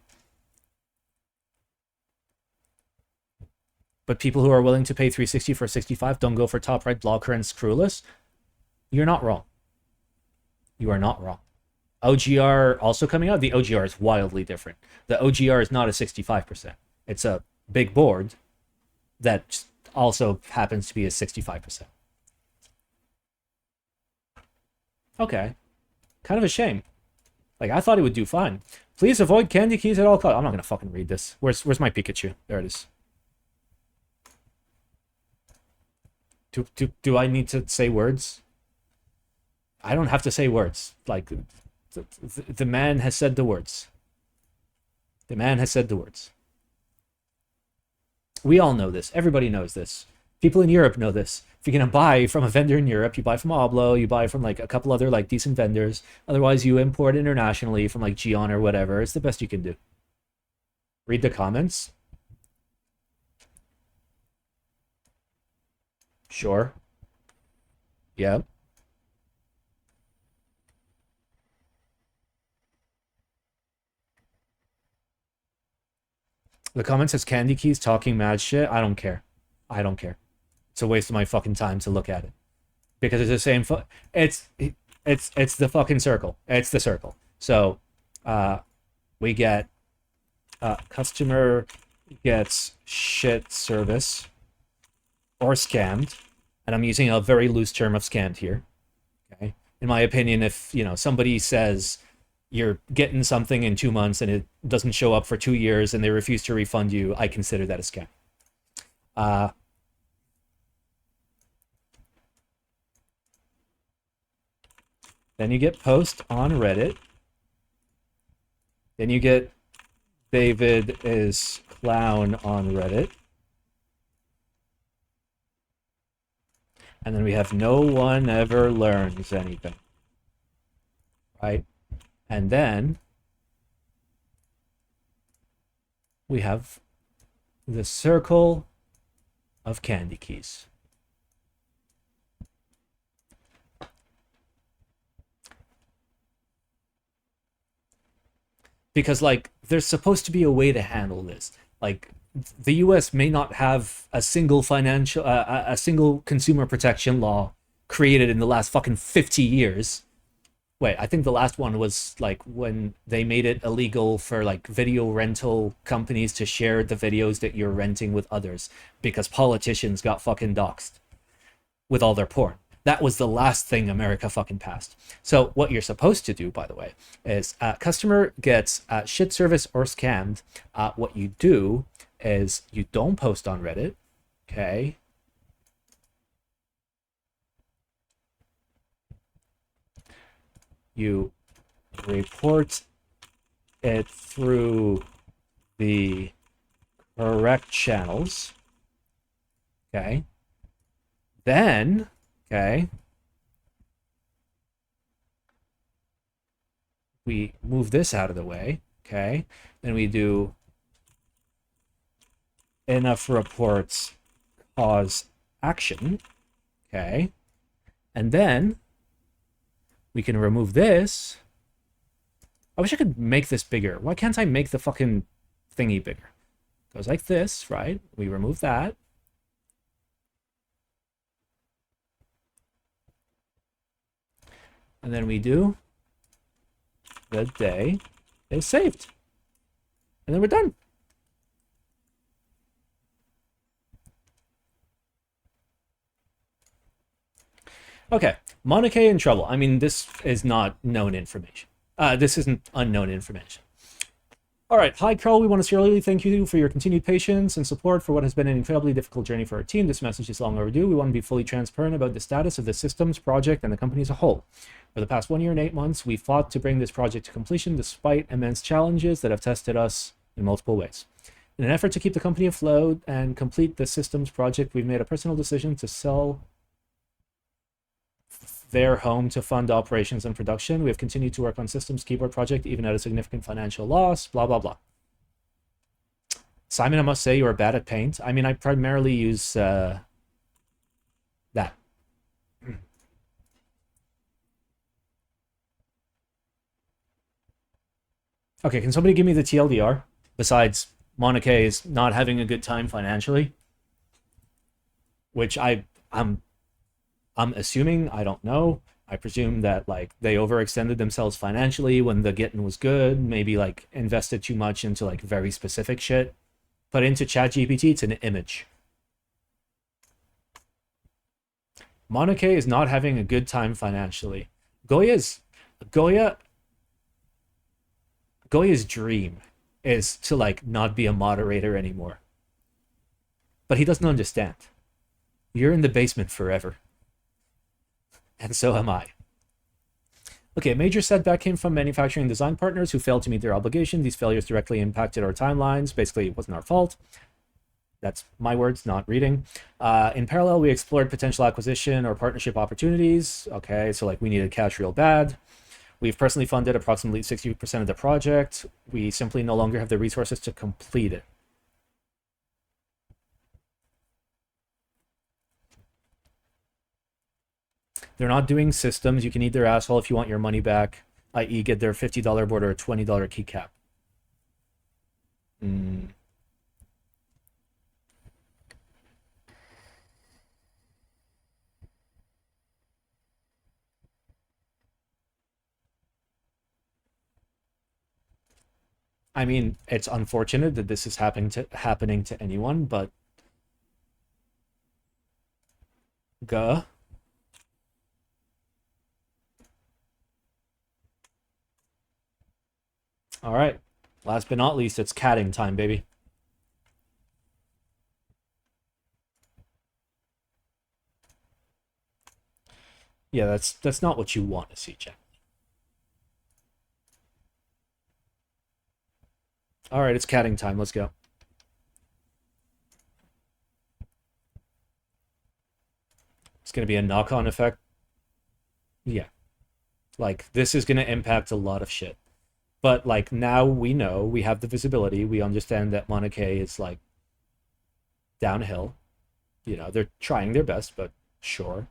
But people who are willing to pay 360 for 65 don't go for top right blocker and screwless. You're not wrong. You are not wrong. OGR also coming out. The OGR is wildly different. The OGR is not a 65%. It's a big board that also happens to be a 65%. Okay. Kind of a shame. Like, I thought it would do fine. Please avoid CandyKeys at all costs. I'm not going to fucking read this. Where's my Pikachu? There it is. Do I need to say words? I don't have to say words. Like, the man has said the words. The man has said the words. We all know this. Everybody knows this. People in Europe know this. If you're going to buy from a vendor in Europe, you buy from Oblo, you buy from like a couple other like decent vendors. Otherwise, you import internationally from like Gion or whatever. It's the best you can do. Read the comments. Sure. Yep. The comment says CandyKeys talking mad shit. I don't care. I don't care. It's a waste of my fucking time to look at it because it's the same. It's the fucking circle. It's the circle. So, we get customer gets shit service or scammed, and I'm using a very loose term of scammed here. Okay, in my opinion, if somebody says you're getting something in 2 months and it doesn't show up for 2 years and they refuse to refund you, I consider that a scam. Then you get post on Reddit. Then you get David is clown on Reddit. And then we have no one ever learns anything. Right? And then we have the circle of CandyKeys. Because, like, there's supposed to be a way to handle this. Like, the US may not have a single consumer protection law created in the last fucking 50 years. Wait, I think the last one was like when they made it illegal for like video rental companies to share the videos that you're renting with others because politicians got fucking doxxed with all their porn. That was the last thing America fucking passed. So what you're supposed to do, by the way, is customer gets shit service or scammed. What you do is you don't post on Reddit, okay? You report it through the correct channels, okay? Then, okay, we move this out of the way, okay? Then we do enough reports cause action, okay? And then we can remove this. I wish I could make this bigger. Why can't I make the fucking thingy bigger? It goes like this, right? We remove that. And then we do the day is saved. And then we're done. Okay, Monokei in trouble. I mean, this is not known information. This isn't unknown information. All right, hi, Carl. We want to sincerely thank you for your continued patience and support for what has been an incredibly difficult journey for our team. This message is long overdue. We want to be fully transparent about the status of the systems project and the company as a whole. For the past 1 year and 8 months, we fought to bring this project to completion despite immense challenges that have tested us in multiple ways. In an effort to keep the company afloat and complete the systems project, we've made a personal decision to sell their home to fund operations and production. We have continued to work on systems keyboard project, even at a significant financial loss, blah, blah, blah. Simon, I must say you are bad at paint. I mean, I primarily use that. Okay, can somebody give me the TLDR? Besides Monokei is not having a good time financially, which I'm assuming, I don't know. I presume that like they overextended themselves financially when the getting was good, maybe like invested too much into like very specific shit. Put into ChatGPT, it's an image. Monokei is not having a good time financially. Goya's dream is to like not be a moderator anymore. But he doesn't understand. You're in the basement forever. And so am I. Okay, a major setback came from manufacturing design partners who failed to meet their obligation. These failures directly impacted our timelines. Basically, it wasn't our fault. That's my words, not reading. In parallel, we explored potential acquisition or partnership opportunities. Okay, so like we needed cash real bad. We've personally funded approximately 60% of the project. We simply no longer have the resources to complete it. They're not doing systems. You can eat their asshole if you want your money back, i.e. get their $50 board or a $20 keycap. I mean, it's unfortunate that this is happening to anyone, but Guh. All right. Last but not least, it's catting time, baby. Yeah, that's not what you want to see, Jack. All right, it's catting time. Let's go. It's going to be a knock-on effect. Yeah. Like, this is going to impact a lot of shit. But, like, now we know, we have the visibility, we understand that Monokei is, like, downhill. You know, they're trying their best, but sure.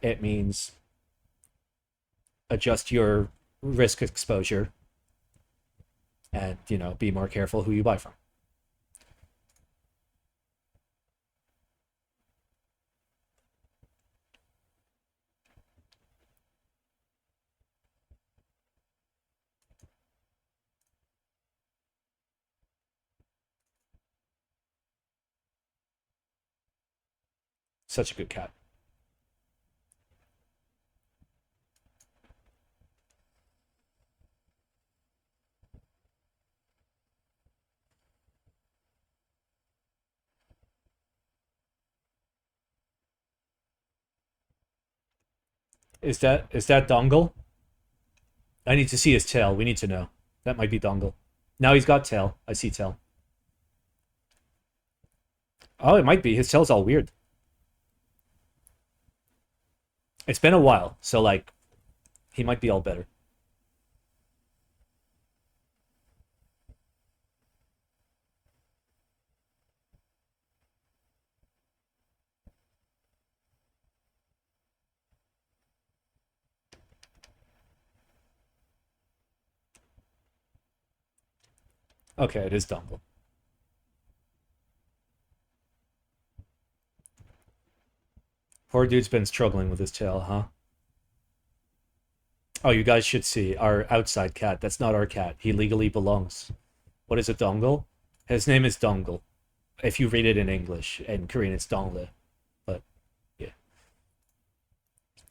It means adjust your risk exposure and, you know, be more careful who you buy from. Such a good cat. Is that Dongle? I need to see his tail. We need to know. That might be Dongle. Now he's got tail. I see tail. Oh, it might be. His tail's all weird. It's been a while, so, like, he might be all better. Okay, it is Dongle. Poor dude's been struggling with his tail, huh? Oh, you guys should see our outside cat. That's not our cat. He legally belongs. What is it, Dongle? His name is Dongle. If you read it in English. In Korean, it's Dongle. But, yeah.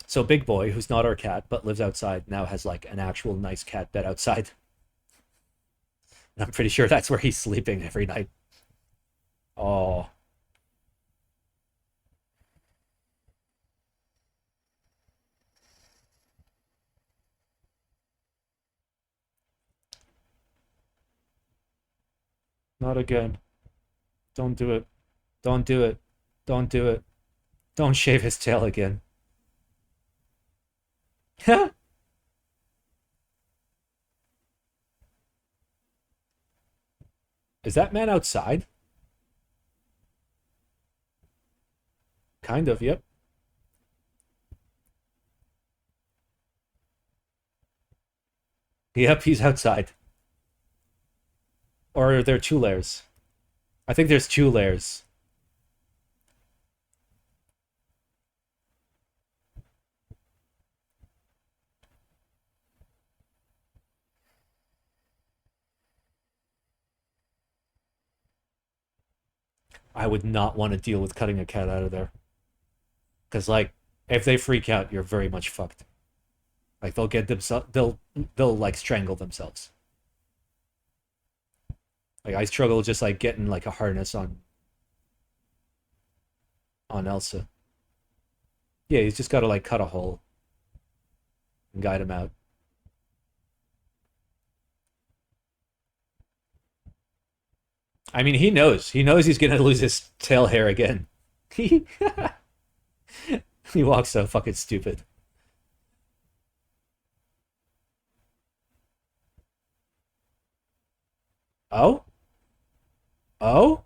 So Big Boy, who's not our cat, but lives outside, now has, like, an actual nice cat bed outside. And I'm pretty sure that's where he's sleeping every night. Oh. Not again. Don't do it. Don't do it. Don't do it. Don't shave his tail again. Is that man outside? Kind of, yep. Yep, he's outside. Or are there two layers? I think there's two layers. I would not want to deal with cutting a cat out of there. Because, like, if they freak out, you're very much fucked. Like, they'll get themselves, they'll like strangle themselves. Like, I struggle just like getting like a harness on Elsa. Yeah, he's just got to like cut a hole and guide him out. I mean, he knows. He knows he's gonna lose his tail hair again. He he walks so fucking stupid. Oh? Oh?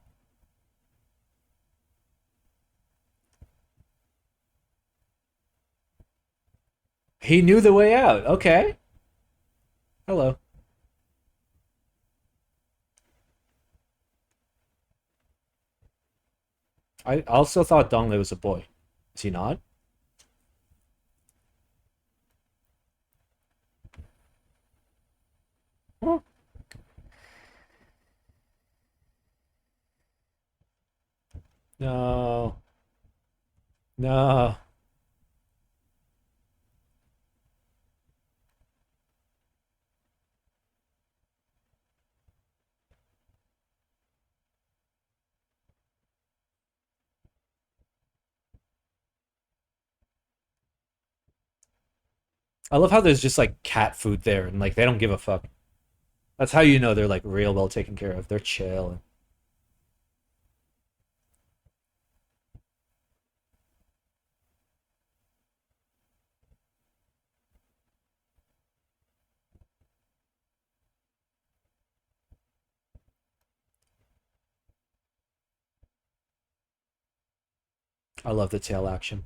He knew the way out. Okay. Hello. I also thought Donglei was a boy. Is he not? Huh. No. No. I love how there's just like cat food there and like they don't give a fuck. That's how you know they're like real well taken care of. They're chill. I love the tail action.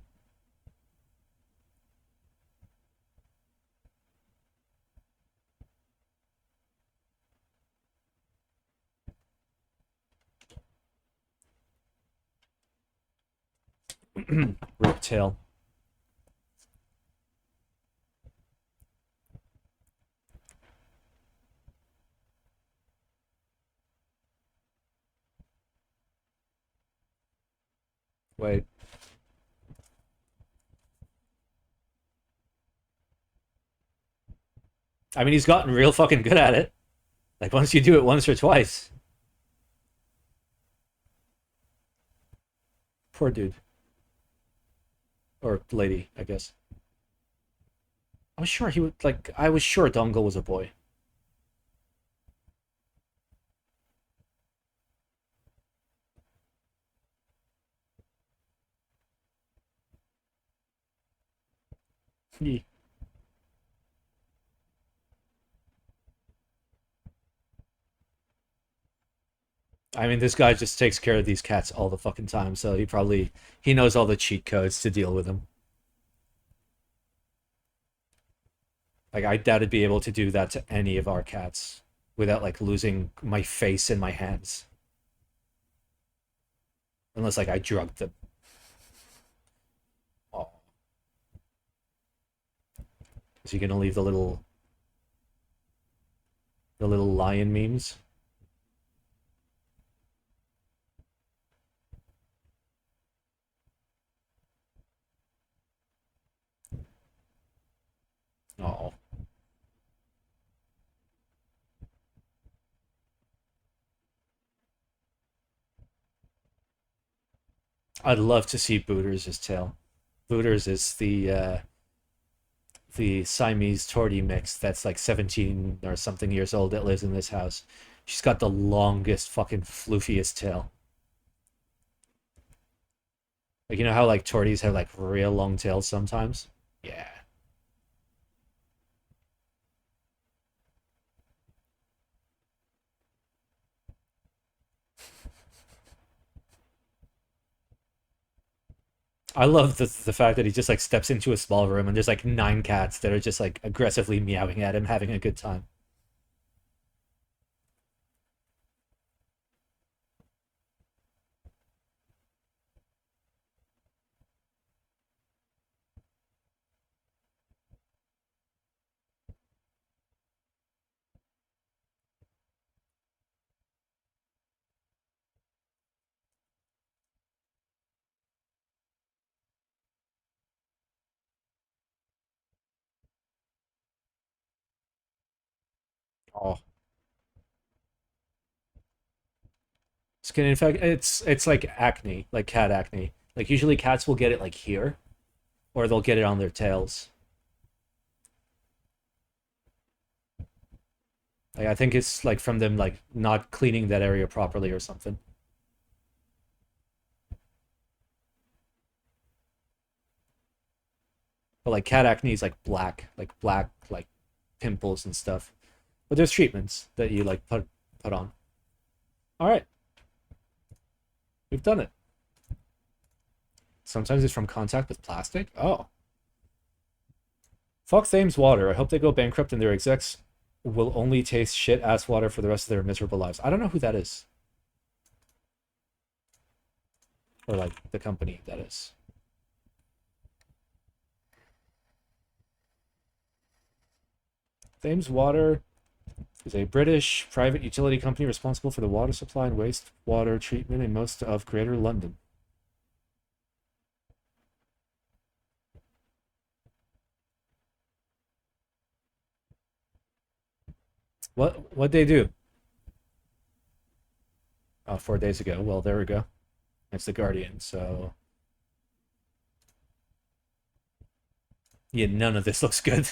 Rip tail. Wait. I mean, he's gotten real fucking good at it. Like once you do it once or twice. Poor dude. Or lady, I guess. I was sure he would like I was sure Dongle was a boy. I mean, this guy just takes care of these cats all the fucking time, so he knows all the cheat codes to deal with them. Like I doubt I'd be able to do that to any of our cats without like losing my face in my hands. Unless like I drugged them. Oh. Is he gonna leave the little lion memes? Oh. I'd love to see Booters' tail. Booters is the Siamese tortie mix that's like 17 or something years old that lives in this house. She's got the longest fucking floofiest tail. Like you know how like torties have like real long tails sometimes? Yeah. I love the fact that he just like steps into a small room and there's like nine cats that are just like aggressively meowing at him, having a good time. Oh, skin infection. It's like acne, like cat acne. Like usually cats will get it like here, or they'll get it on their tails. Like I think it's like from them like not cleaning that area properly or something. But like cat acne is like black like pimples and stuff. But there's treatments that you like put on. All right. We've done it. Sometimes it's from contact with plastic. Oh. Fuck Thames Water. I hope they go bankrupt and their execs will only taste shit ass water for the rest of their miserable lives. I don't know who that is. Or like the company that is. Thames Water is a British private utility company responsible for the water supply and wastewater treatment in most of Greater London. What'd they do? Oh, 4 days ago. Well, there we go. It's the Guardian, so yeah, none of this looks good.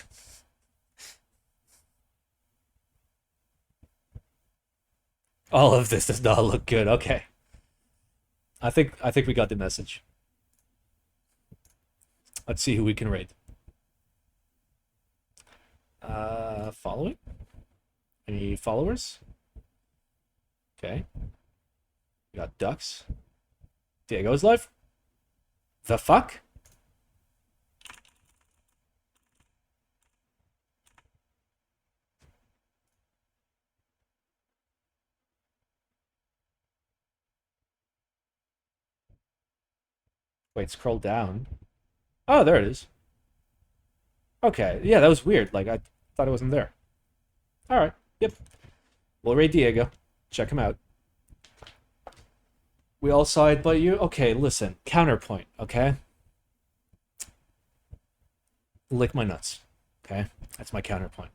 All of this does not look good. Okay. I think we got the message. Let's see who we can raid. Following? Any followers? Okay. We got ducks. Diego's live. The fuck? Wait, scroll down. Oh, there it is. Okay, yeah, that was weird. Like, I thought it wasn't there. Alright, yep. We'll raid Diego. Check him out. We all side but you? Okay, listen. Counterpoint, okay? Lick my nuts. Okay? That's my counterpoint.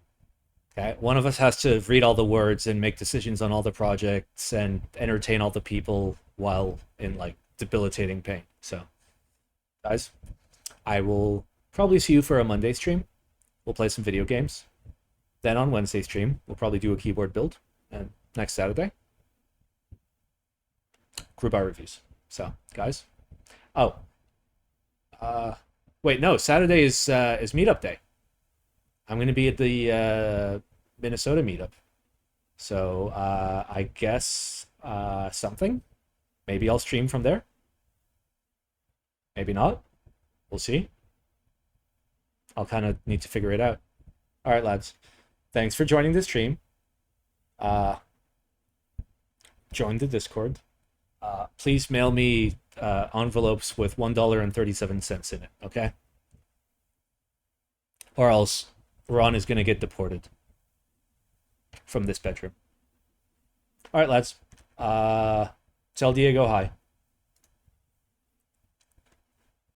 Okay? One of us has to read all the words and make decisions on all the projects and entertain all the people while in, like, debilitating pain. So, guys, I will probably see you for a Monday stream. We'll play some video games. Then on Wednesday stream, we'll probably do a keyboard build. And next Saturday, group bar reviews. So, guys. Oh. Wait, no, Saturday is meetup day. I'm going to be at the Minnesota meetup. So, I guess something. Maybe I'll stream from there. Maybe not. We'll see. I'll kind of need to figure it out. All right, lads. Thanks for joining the stream. Join the Discord. Please mail me envelopes with $1.37 in it, okay? Or else Ron is going to get deported from this bedroom. All right, lads. Tell Diego hi.